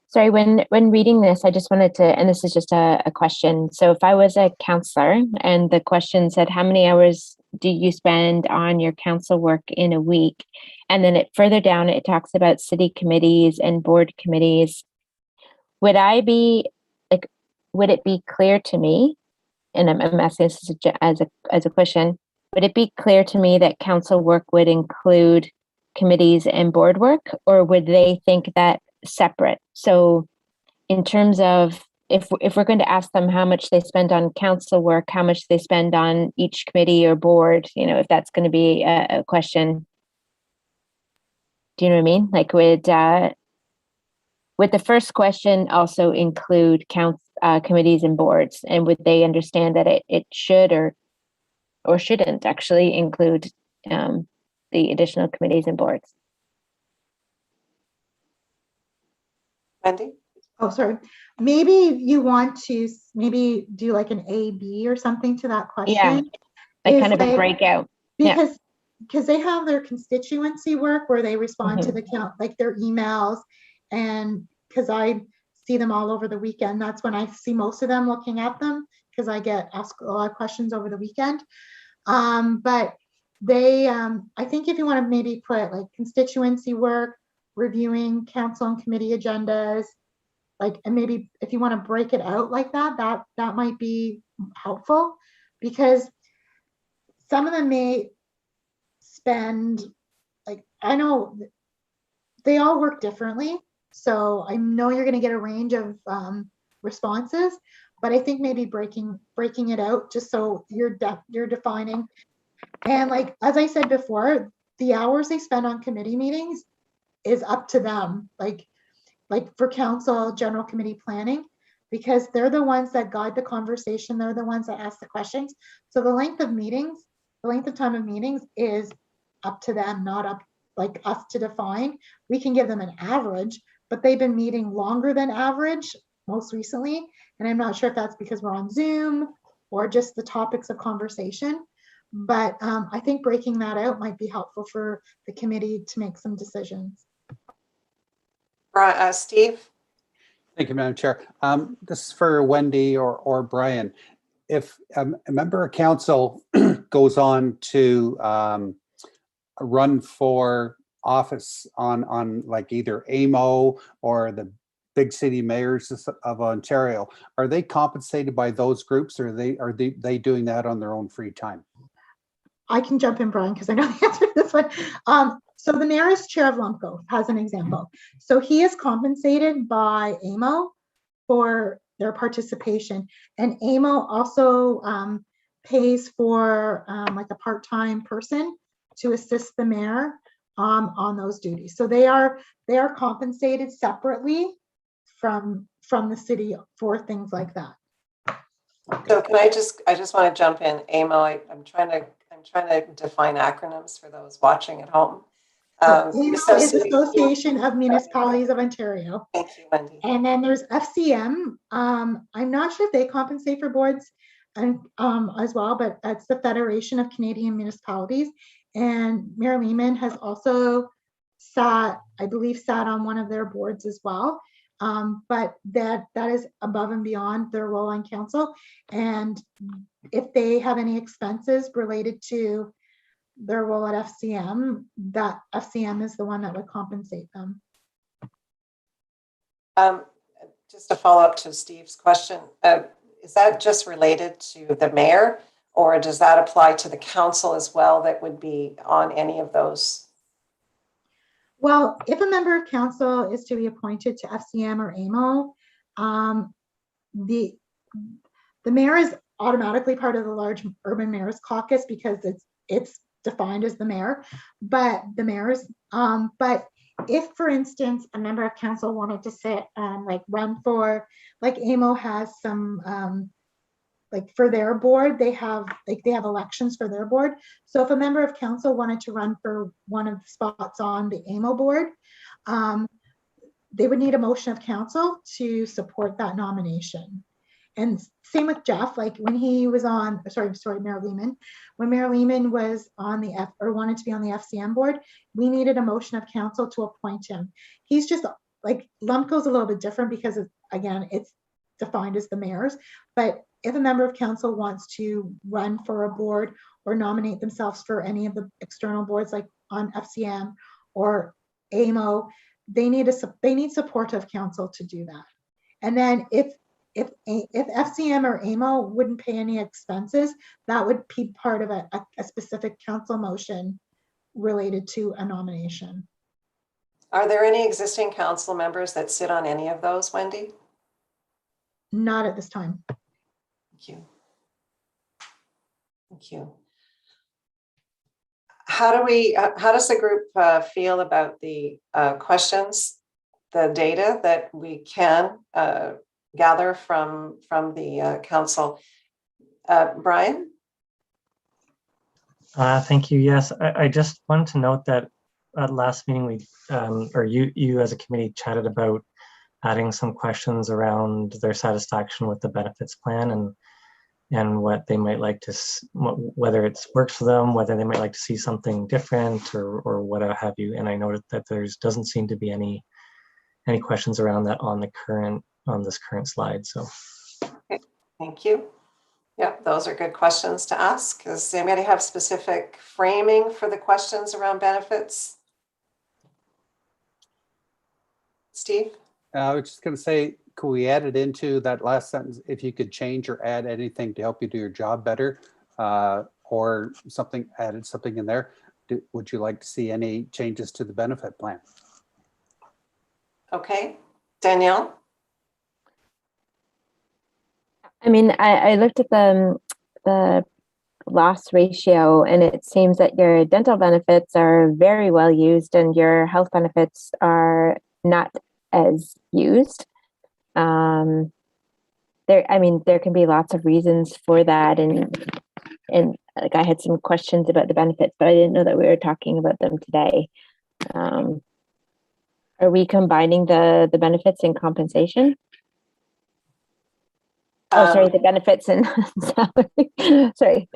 Sorry, when reading this, I just wanted to, and this is just a question. So if I was a counselor and the question said, how many hours do you spend on your council work in a week? And then further down, it talks about city committees and board committees. Would it be clear to me, and I'm asking this as a question, would it be clear to me that council work would include committees and board work, or would they think that separate? So in terms of if we're going to ask them how much they spend on council work, how much they spend on each committee or board, if that's going to be a question, do you know what I mean? Like, would the first question also include committees and boards, and would they understand that it should or shouldn't actually include the additional committees and boards? Wendy? Oh, sorry. Maybe you want to do like an A, B or something to that question. Yeah, like kind of a breakout. Because they have their constituency work where they respond to the count, like their emails, and because I see them all over the weekend, that's when I see most of them looking at them, because I get asked a lot of questions over the weekend. But they, I think if you want to maybe put like constituency work, reviewing council and committee agendas, like, and maybe if you want to break it out like that might be helpful, because some of them may spend, like, I know they all work differently, so I know you're going to get a range of responses, but I think maybe breaking it out just so you're defining. And like, as I said before, the hours they spend on committee meetings is up to them, like for council, general committee, planning, because they're the ones that guide the conversation. They're the ones that ask the questions. So the length of time of meetings is up to them, not up like us to define. We can give them an average, but they've been meeting longer than average most recently. And I'm not sure if that's because we're on Zoom or just the topics of conversation. But I think breaking that out might be helpful for the committee to make some decisions. Steve? Thank you, Madam Chair. This is for Wendy or Brian. If a member of council goes on to run for office on like either AMO or the big city mayors of Ontario, are they compensated by those groups, or are they doing that on their own free time? I can jump in, Brian, because I know the answer to this one. So the mayor is chair of LUMCO, as an example. So he is compensated by AMO for their participation. And AMO also pays for like a part-time person to assist the mayor on those duties. So they are compensated separately from the city for things like that. So can I just want to jump in, AMO, I'm trying to define acronyms for those watching at home. AMO is Association of Municipalities of Ontario. Thank you, Wendy. And then there's FCM. I'm not sure if they compensate for boards and as well, but that's the Federation of Canadian Municipalities. And Mayor Lehman has also sat on one of their boards as well. But that is above and beyond their role on council. And if they have any expenses related to their role at FCM, that FCM is the one that would compensate them. Just to follow up to Steve's question, is that just related to the mayor, or does that apply to the council as well that would be on any of those? Well, if a member of council is to be appointed to FCM or AMO, the mayor is automatically part of the large urban mayors caucus because it's defined as the mayor, but the mayors, but if, for instance, a member of council wanted to sit and like run for, like AMO has some, like for their board, they have elections for their board. So if a member of council wanted to run for one of the spots on the AMO board, they would need a motion of council to support that nomination. And same with Jeff, like when he was on, sorry, Mayor Lehman, when Mayor Lehman was on the wanted to be on the FCM board, we needed a motion of council to appoint him. He's just like, Lumpco's a little bit different because again, it's defined as the mayor's, but if a member of council wants to run for a board or nominate themselves for any of the external boards, like on FCM or AMO, they need support of council to do that. And then if FCM or AMO wouldn't pay any expenses, that would be part of a specific council motion related to a nomination. Are there any existing council members that sit on any of those, Wendy? Not at this time. Thank you. Thank you. How does the group feel about the questions, the data that we can gather from the council? Brian? Thank you. Yes, I just wanted to note that at last meeting we, or you as a committee chatted about adding some questions around their satisfaction with the benefits plan and what they might like to, whether it's works for them, whether they might like to see something different or what have you. And I noted that doesn't seem to be any questions around that on this current slide. So, okay, thank you. Yeah, those are good questions to ask. Does anybody have specific framing for the questions around benefits? Steve? I was just going to say, could we add it into that last sentence? If you could change or add anything to help you do your job better, or added something in there, would you like to see any changes to the benefit plan? Okay, Danielle? I mean, I looked at the loss ratio, and it seems that your dental benefits are very well used and your health benefits are not as used. There can be lots of reasons for that, and like I had some questions about the benefits, but I didn't know that we were talking about them today. Are we combining the benefits and compensation? Oh, sorry, the benefits and salary. Sorry.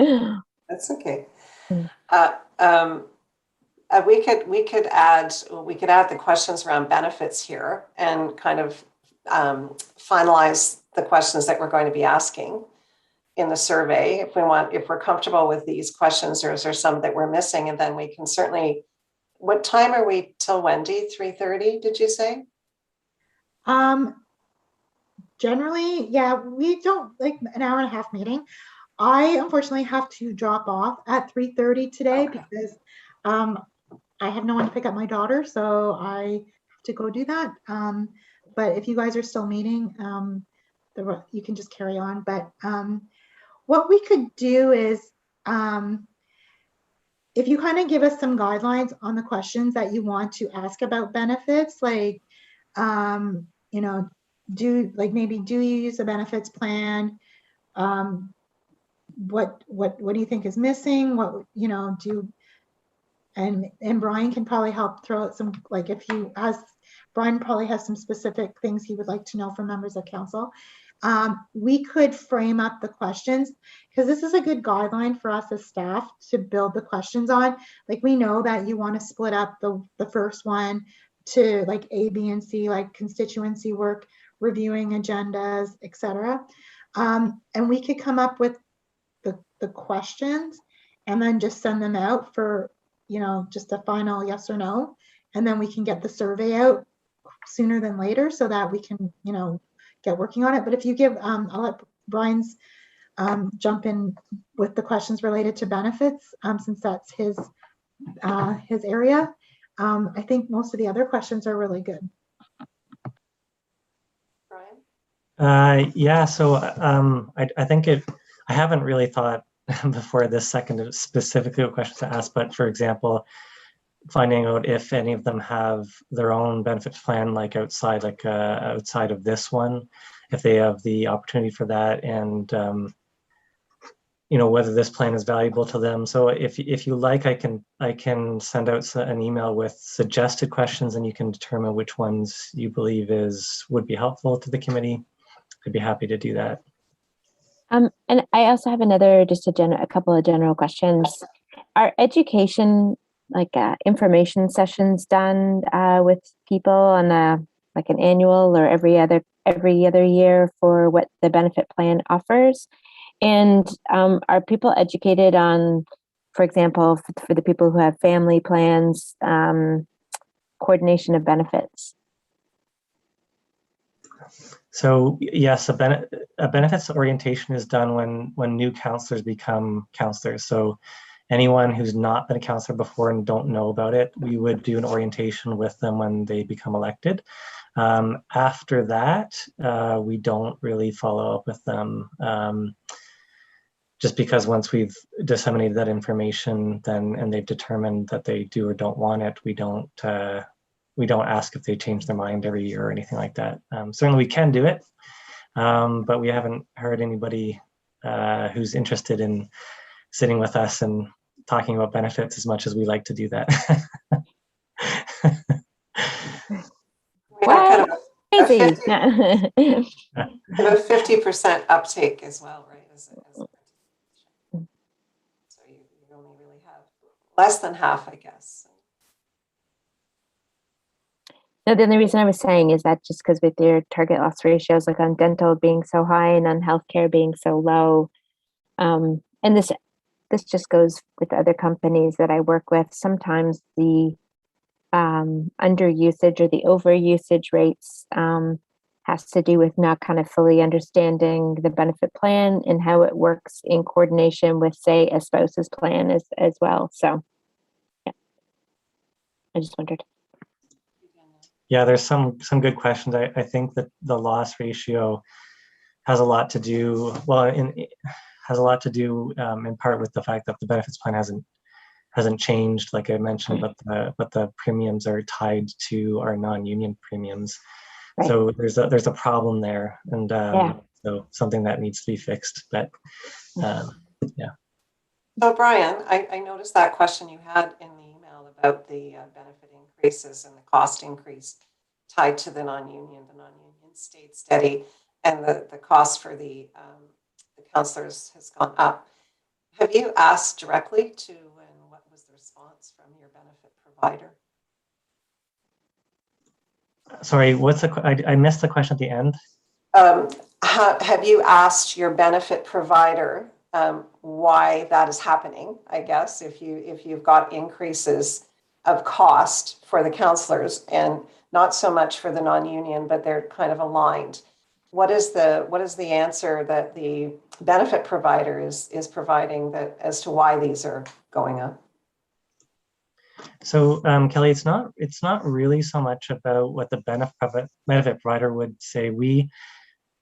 That's okay. Mm. We could add the questions around benefits here and kind of finalize the questions that we're going to be asking in the survey if we're comfortable with these questions, or is there some that we're missing? And then we can certainly, what time are we till, Wendy? 3:30, did you say? Generally, yeah, we don't like an hour and a half meeting. I unfortunately have to drop off at 3:30 today because I have no one to pick up my daughter, so I have to go do that. But if you guys are still meeting, you can just carry on. But what we could do is, if you kind of give us some guidelines on the questions that you want to ask about benefits, like, do you use a benefits plan? What do you think is missing? And Brian can probably help throw out some, like, Brian probably has some specific things he would like to know from members of council. We could frame up the questions, because this is a good guideline for us as staff to build the questions on. Like, we know that you want to split up the first one to like A, B, and C, like constituency work, reviewing agendas, etc. And we could come up with the questions and then just send them out for, just a final yes or no. And then we can get the survey out sooner than later so that we can, get working on it. But if you give, I'll let Brian's jump in with the questions related to benefits, since that's his area. I think most of the other questions are really good. Brian? Yeah, so I think I haven't really thought before this second of specifically what questions to ask, but for example, finding out if any of them have their own benefits plan, like outside of this one, if they have the opportunity for that, and whether this plan is valuable to them. So if you like, I can send out an email with suggested questions, and you can determine which ones you believe would be helpful to the committee. I'd be happy to do that. And I also have a couple of general questions. Are education, like information sessions, done with people on like an annual or every other year for what the benefit plan offers? And are people educated on, for example, for the people who have family plans, coordination of benefits? So yes, a benefits orientation is done when new counselors become counselors. So anyone who's not been a counselor before and don't know about it, we would do an orientation with them when they become elected. After that, we don't really follow up with them, just because once we've disseminated that information, and they've determined that they do or don't want it, we don't ask if they change their mind every year or anything like that. Certainly we can do it, but we haven't heard anybody who's interested in sitting with us and talking about benefits as much as we like to do that. What? Crazy. Kind of a 50% uptake as well, right? So you only really have less than half, I guess. No, the only reason I was saying is that just because with your target loss ratios, like on dental being so high and on healthcare being so low, and this just goes with other companies that I work with. Sometimes the under usage or the over usage rates has to do with not kind of fully understanding the benefit plan and how it works in coordination with, say, a spouse's plan as well. So yeah, I just wondered. Yeah, there's some good questions. I think that the loss ratio has a lot to do, in part with the fact that the benefits plan hasn't changed, like I mentioned, but the premiums are tied to our non-union premiums. Right. So there's a problem there, and so something that needs to be fixed. But yeah. So Brian, I noticed that question you had in the email about the benefit increases and the cost increase tied to the non-union. The non-union stayed steady, and the cost for the counselors has gone up. Have you asked directly to, and what was the response from your benefit provider? Sorry, I missed the question at the end. Have you asked your benefit provider why that is happening? I guess if you've got increases of cost for the counselors and not so much for the non-union, but they're kind of aligned. What is the answer that the benefit provider is providing as to why these are going up? So Kelly, it's not really so much about what the benefit provider would say. We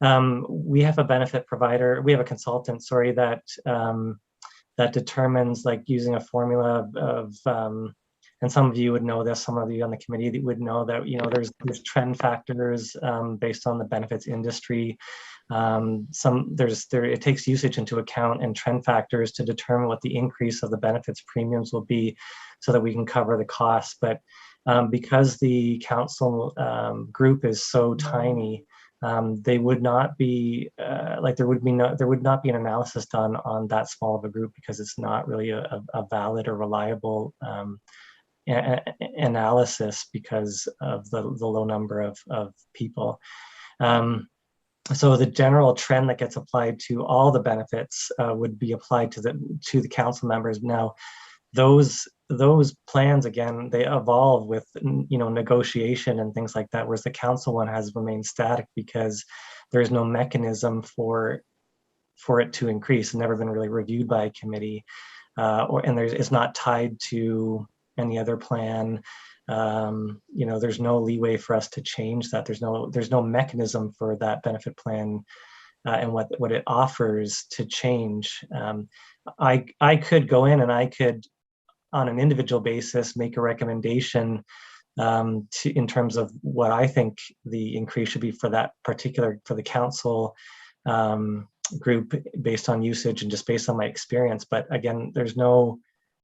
have a benefit provider. We have a consultant, that determines, like, using a formula of and some of you would know this, some of you on the committee would know that, there's trend factors based on the benefits industry. It takes usage into account and trend factors to determine what the increase of the benefits premiums will be, so that we can cover the costs. But because the council group is so tiny, they would not be like there would not be an analysis done on that small of a group because it's not really a valid or reliable analysis because of the low number of people. So the general trend that gets applied to all the benefits would be applied to the council members. Now, those plans, again, they evolve with negotiation and things like that, whereas the council one has remained static because there's no mechanism for it to increase. It's never been really reviewed by a committee, it's not tied to any other plan. There's no leeway for us to change that. There's no mechanism for that benefit plan and what it offers to change. I could go in and I could, on an individual basis, make a recommendation in terms of what I think the increase should be for the council group based on usage and just based on my experience. But again,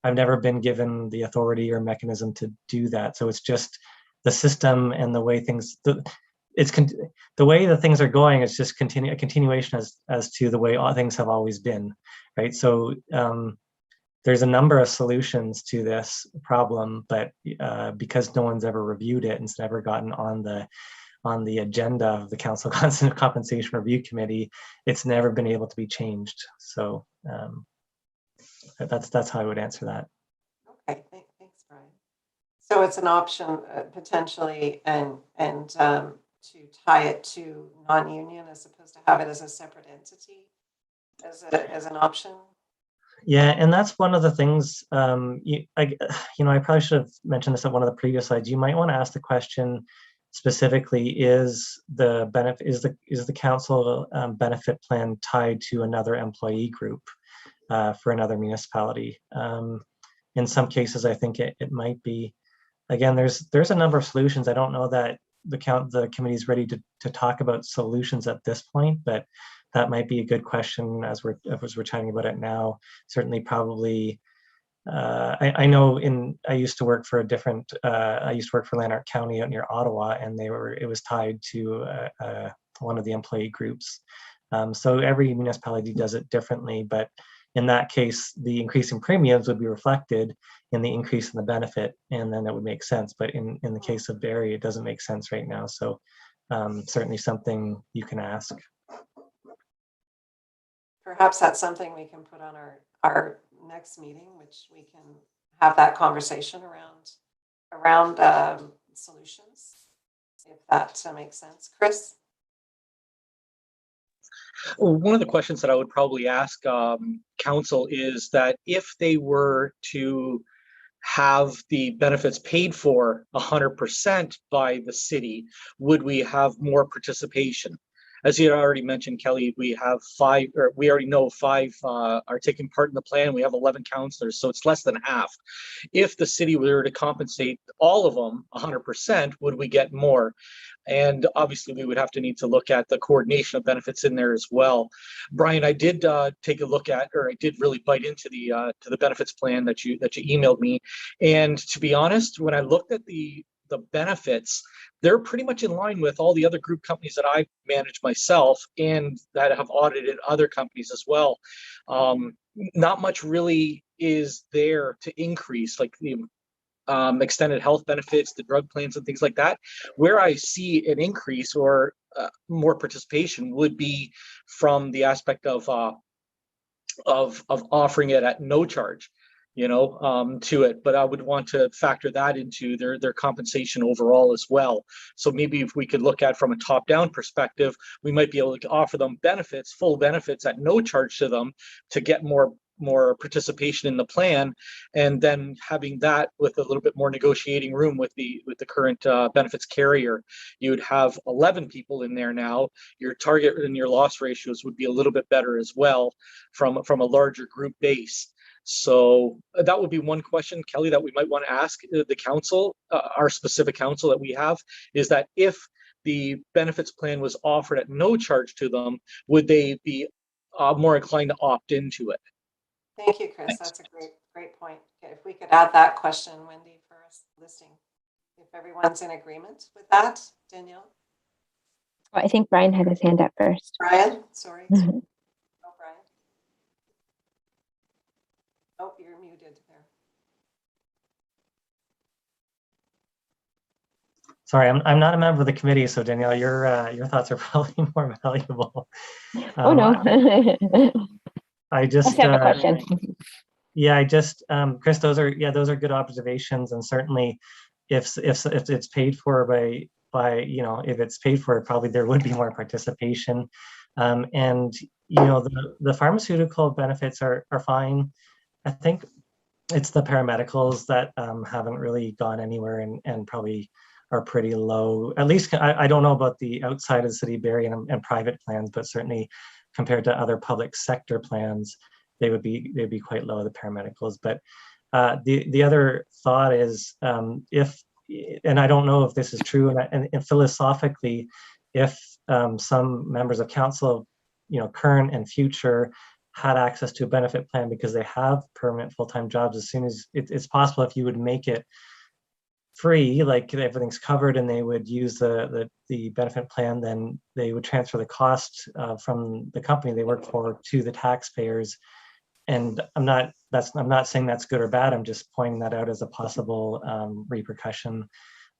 I've never been given the authority or mechanism to do that. So it's just the system and the way the way the things are going is just a continuation as to the way all things have always been, right? So there's a number of solutions to this problem, but because no one's ever reviewed it and it's never gotten on the agenda of the Council Compensation Review Committee, it's never been able to be changed. So that's how I would answer that. Okay, thanks, Brian. So it's an option potentially, and to tie it to non-union as opposed to have it as a separate entity as an option. Yeah, and that's one of the things. I probably should have mentioned this at one of the previous slides. You might want to ask the question specifically: is the council benefit plan tied to another employee group for another municipality? In some cases, I think it might be. Again, there's a number of solutions. I don't know that the committee is ready to talk about solutions at this point, but that might be a good question as we're chatting about it now. Certainly, probably. I know I used to work for Lanark County out near Ottawa, and it was tied to one of the employee groups. So every municipality does it differently, but in that case, the increase in premiums would be reflected in the increase in the benefit, and then that would make sense. But in the case of Barrie, it doesn't make sense right now. So certainly something you can ask. Perhaps that's something we can put on our next meeting, which we can have that conversation around solutions, if that makes sense. Chris? One of the questions that I would probably ask council is that if they were to have the benefits paid for 100% by the city, would we have more participation? As you had already mentioned, Kelly, we already know five are taking part in the plan. We have 11 counselors, so it's less than half. If the city were to compensate all of them 100%, would we get more? And obviously, we would have to need to look at the coordination of benefits in there as well. Brian, I did take a look at, or I did really bite into the benefits plan that you emailed me. And to be honest, when I looked at the benefits, they're pretty much in line with all the other group companies that I manage myself and that have audited other companies as well. Not much really is there to increase, like the extended health benefits, the drug plans and things like that. Where I see an increase or more participation would be from the aspect of offering it at no charge, to it. But I would want to factor that into their compensation overall as well. So maybe if we could look at from a top-down perspective, we might be able to offer them full benefits at no charge to them to get more participation in the plan, and then having that with a little bit more negotiating room with the current benefits carrier. You would have 11 people in there now. Your target and your loss ratios would be a little bit better as well from a larger group base. So that would be one question, Kelly, that we might want to ask the council, our specific council that we have, is that if the benefits plan was offered at no charge to them, would they be more inclined to opt into it? Thank you, Chris. Thanks. That's a great point. If we could add that question, Wendy, for us listing, if everyone's in agreement with that, Danielle? I think Brian had his hand up first. Brian, sorry. Mhm. Oh, Brian. Oh, you're muted there. Sorry, I'm not a member of the committee, so Danielle, your thoughts are probably more valuable. Oh, no. I I just, have a question. yeah, Chris, those are good observations, and certainly, if it's paid for by if it's paid for, probably there would be more participation, and the pharmaceutical benefits are fine. I think it's the paramedicals that haven't really gone anywhere and probably are pretty low. At least I don't know about the outside of the city Barrie and private plans, but certainly compared to other public sector plans, they'd be quite low, the paramedicals. But the other thought is if, and I don't know if this is true, and philosophically, if some members of council, current and future, had access to a benefit plan because they have permanent full-time jobs, as soon as it's possible, if you would make it free, like everything's covered, and they would use the benefit plan, then they would transfer the cost from the company they work for to the taxpayers. And I'm not saying that's good or bad. I'm just pointing that out as a possible repercussion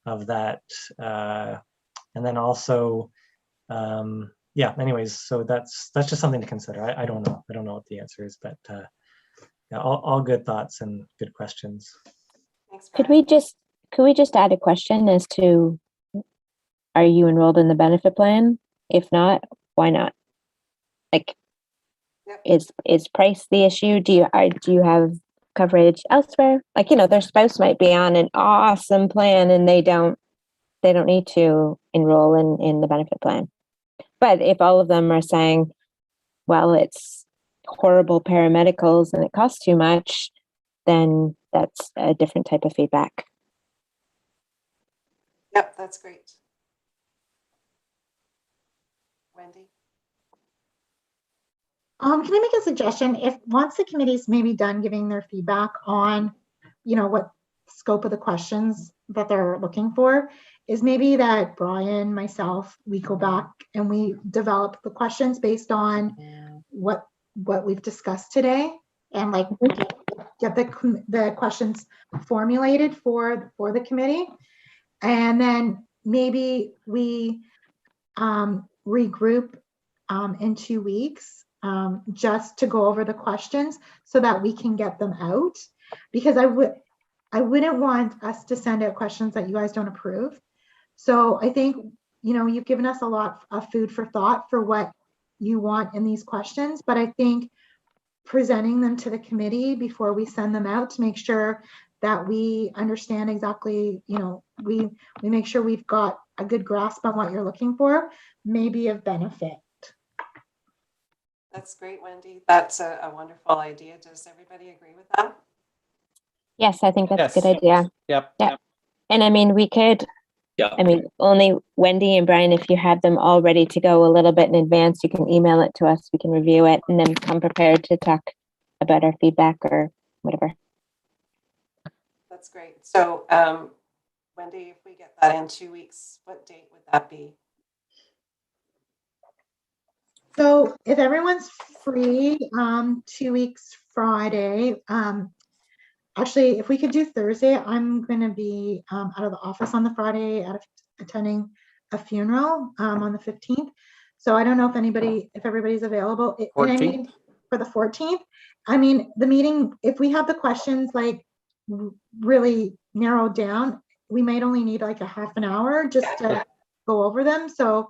of that. And then also, yeah. Anyways, so that's just something to consider. I don't know. I don't know what the answer is, but yeah, all good thoughts and good questions. Thanks, Could Brian. we just add a question as to, are you enrolled in the benefit plan? If not, why not? Like, Yep. is price the issue? Do you have coverage elsewhere? Like, their spouse might be on an awesome plan and they don't need to enroll in the benefit plan. But if all of them are saying, well, it's horrible paramedicals and it costs too much, then that's a different type of feedback. Yep, that's great. Wendy? Can I make a suggestion? If once the committee's maybe done giving their feedback on, what scope of the questions that they're looking for, is maybe that Brian, myself, we go back and we develop the questions based on what we've discussed today, and like get the questions formulated for the committee, and then maybe we regroup in 2 weeks just to go over the questions so that we can get them out, because I wouldn't want us to send out questions that you guys don't approve. So I think, you've given us a lot of food for thought for what you want in these questions, but I think presenting them to the committee before we send them out to make sure that we understand exactly, we make sure we've got a good grasp on what you're looking for may be of benefit. That's great, Wendy. That's a wonderful idea. Does everybody agree with that? Yes, I think that's a good Yes. idea. Yep. Yeah. And I mean, only Wendy and Brian, if you have them all ready to go a little bit in advance, you can email it to us. We can review it and then come prepared to talk about our feedback or whatever. That's great. So, Wendy, if we get that in 2 weeks, what date would that be? So if everyone's free, 2 weeks Friday, actually, if we could do Thursday, I'm going to be out of the office on the Friday, attending a funeral on the 15th. So I don't know if everybody's available. And I mean, for the 14th, I mean, the meeting, if we have the questions like really narrowed down, we might only need like a half an hour just to go over them. So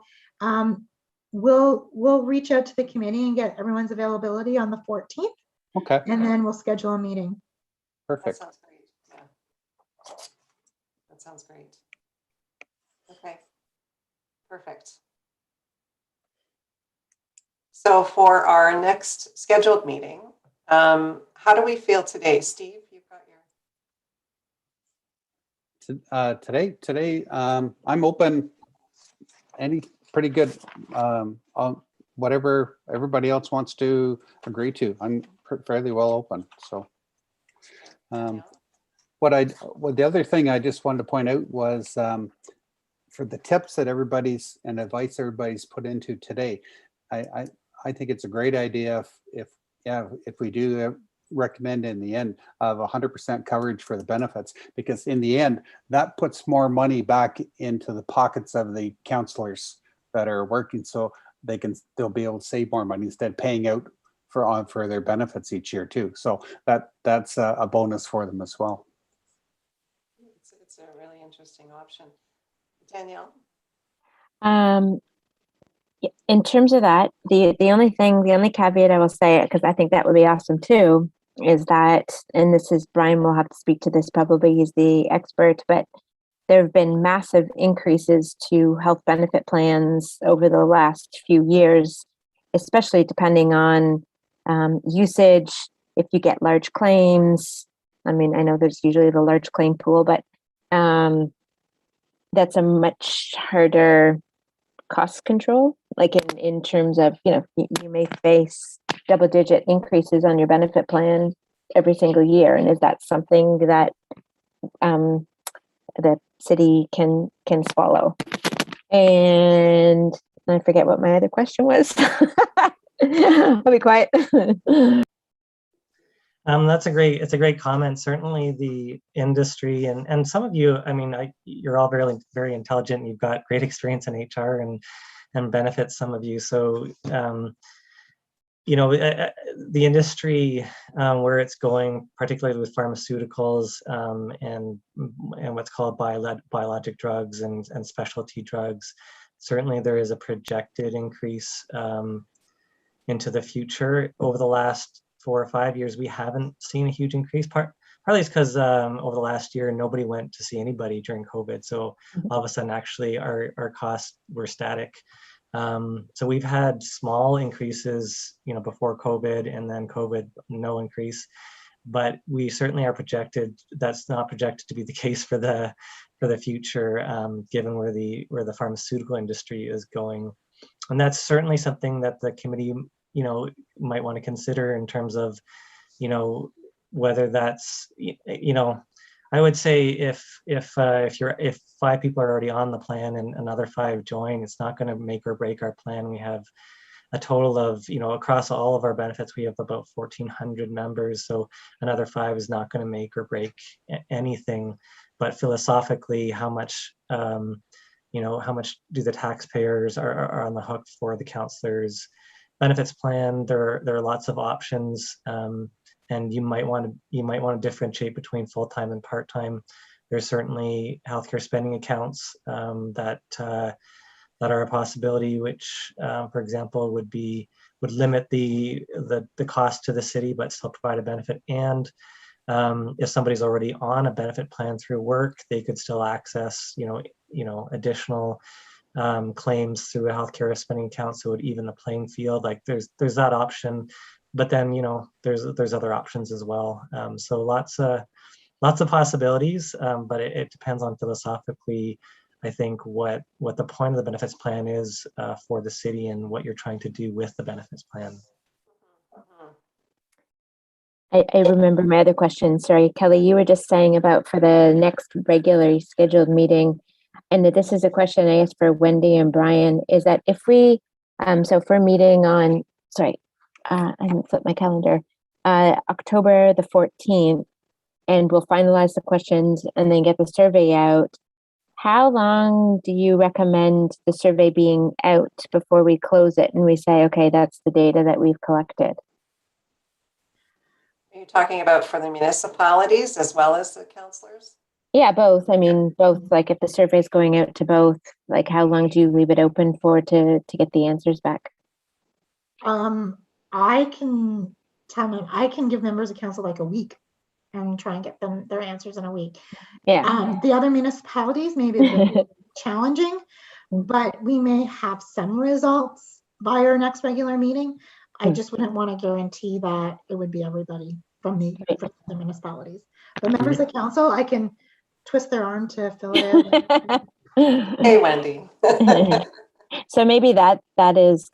we'll reach out to the committee and get everyone's availability on the 14th. Okay. And then we'll schedule a meeting. Perfect. That sounds great. Yeah. That sounds great. Okay. Perfect. So for our next scheduled meeting, how do we feel today? Steve, you've got your... Today, I'm open. Any pretty good, whatever everybody else wants to agree to. I'm fairly well open. So, the other thing I just wanted to point out was for the tips that everybody's and advice everybody's put into today, I think it's a great idea if we do recommend in the end of 100% coverage for the benefits, because in the end that puts more money back into the pockets of the counselors that are working, so they'll be able to save more money instead of paying out for their benefits each year too. So that's a bonus for them as well. It's a really interesting option. Danielle? In terms of that, the only caveat I will say, because I think that would be awesome too, is that, and this is Brian will have to speak to this probably, he's the expert, but there have been massive increases to health benefit plans over the last few years, especially depending on usage. If you get large claims, I mean, I know there's usually the large claim pool, but that's a much harder cost control, like in terms of, you may face double-digit increases on your benefit plan every single year. And is that something that the city can swallow? And I forget what my other question was. I'll be quiet. It's a great comment. Certainly the industry and some of you, I mean, you're all very, very intelligent. You've got great experience in HR and benefits, some of you. So, the industry, where it's going, particularly with pharmaceuticals and what's called biologic drugs and specialty drugs, certainly there is a projected increase into the future. Over the last 4 or 5 years, we haven't seen a huge increase. Partly it's because over the last year, nobody went to see anybody during COVID. So all of a sudden, actually, our costs were static. So we've had small increases, before COVID, and then COVID, no increase. But we certainly are projected. That's not projected to be the case for the future, given where the pharmaceutical industry is going. And that's certainly something that the committee, might want to consider in terms of, whether that's, I would say if 5 people are already on the plan and another 5 join, it's not going to make or break our plan. We have a total of, across all of our benefits, we have about 1,400 members. So another 5 is not going to make or break anything. But philosophically, how much how much do the taxpayers are on the hook for the counselors' benefits plan? There are lots of options, and you might want to differentiate between full-time and part-time. There's certainly healthcare spending accounts that are a possibility, which, for example, would limit the cost to the city, but still provide a benefit. And if somebody's already on a benefit plan through work, they could still access, additional claims through a healthcare spending account, so it would even the playing field. Like there's that option, but then there's other options as well. So lots of possibilities, but it depends on philosophically, I think, what the point of the benefits plan is for the city and what you're trying to do with the benefits plan. I remember my other question. Sorry, Kelly, you were just saying about for the next regularly scheduled meeting, and that this is a question I asked for Wendy and Brian, is that if we, so if we're meeting on, I haven't flipped my calendar, October the 14th, and we'll finalize the questions and then get the survey out, how long do you recommend the survey being out before we close it and we say, okay, that's the data that we've collected? Are you talking about for the municipalities as well as the counselors? Yeah, both. I mean, both. Like if the survey is going out to both, like how long do you leave it open for to get the answers back? I can give members of council like a week and try and get them their answers in a week. Yeah. The other municipalities may be a bit challenging, but we may have some results by our next regular meeting. I just wouldn't want to guarantee that it would be everybody from the municipalities. But members of council, I can twist their arm to fill it out. Hey, Wendy. So maybe that is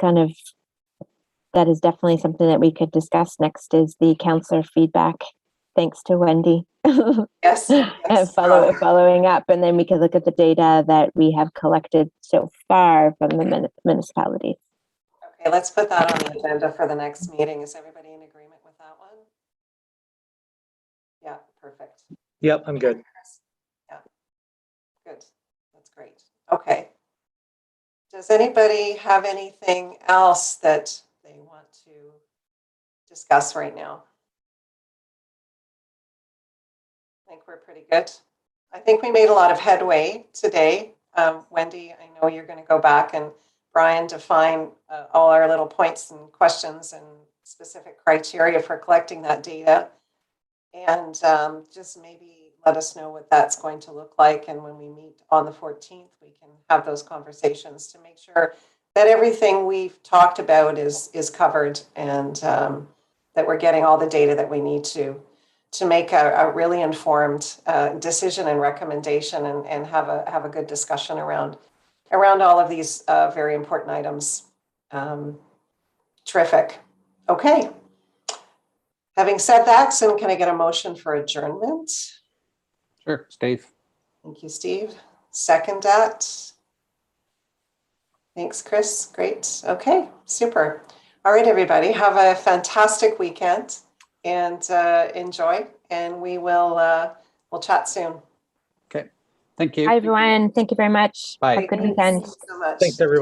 definitely something that we could discuss next, is the counselor feedback thanks to Wendy. Yes. And yes. following up, and then we can look at the data that we have collected so far from the municipalities. Okay, let's put that on the agenda for the next meeting. Is everybody in agreement with that one? Yeah, perfect. Yep, I'm good. Yeah, good. That's great. Okay. Does anybody have anything else that they want to discuss right now? I think we're pretty good. I think we made a lot of headway today. Wendy, I know you're going to go back and Brian define all our little points and questions and specific criteria for collecting that data. And just maybe let us know what that's going to look like. And when we meet on the 14th, we can have those conversations to make sure that everything we've talked about is covered and that we're getting all the data that we need to make a really informed decision and recommendation and have a good discussion around all of these very important items. Terrific. Okay. Having said that, so can I get a motion for adjournment? Sure, Steve. Thank you, Steve. Second that. Thanks, Chris. Great. Okay, super. All right, everybody, have a fantastic weekend and enjoy. And we will we'll chat soon. Okay, thank you. Hi, everyone. Thank you very much. Bye. Have a good Thanks weekend. so much. Thanks, everybody.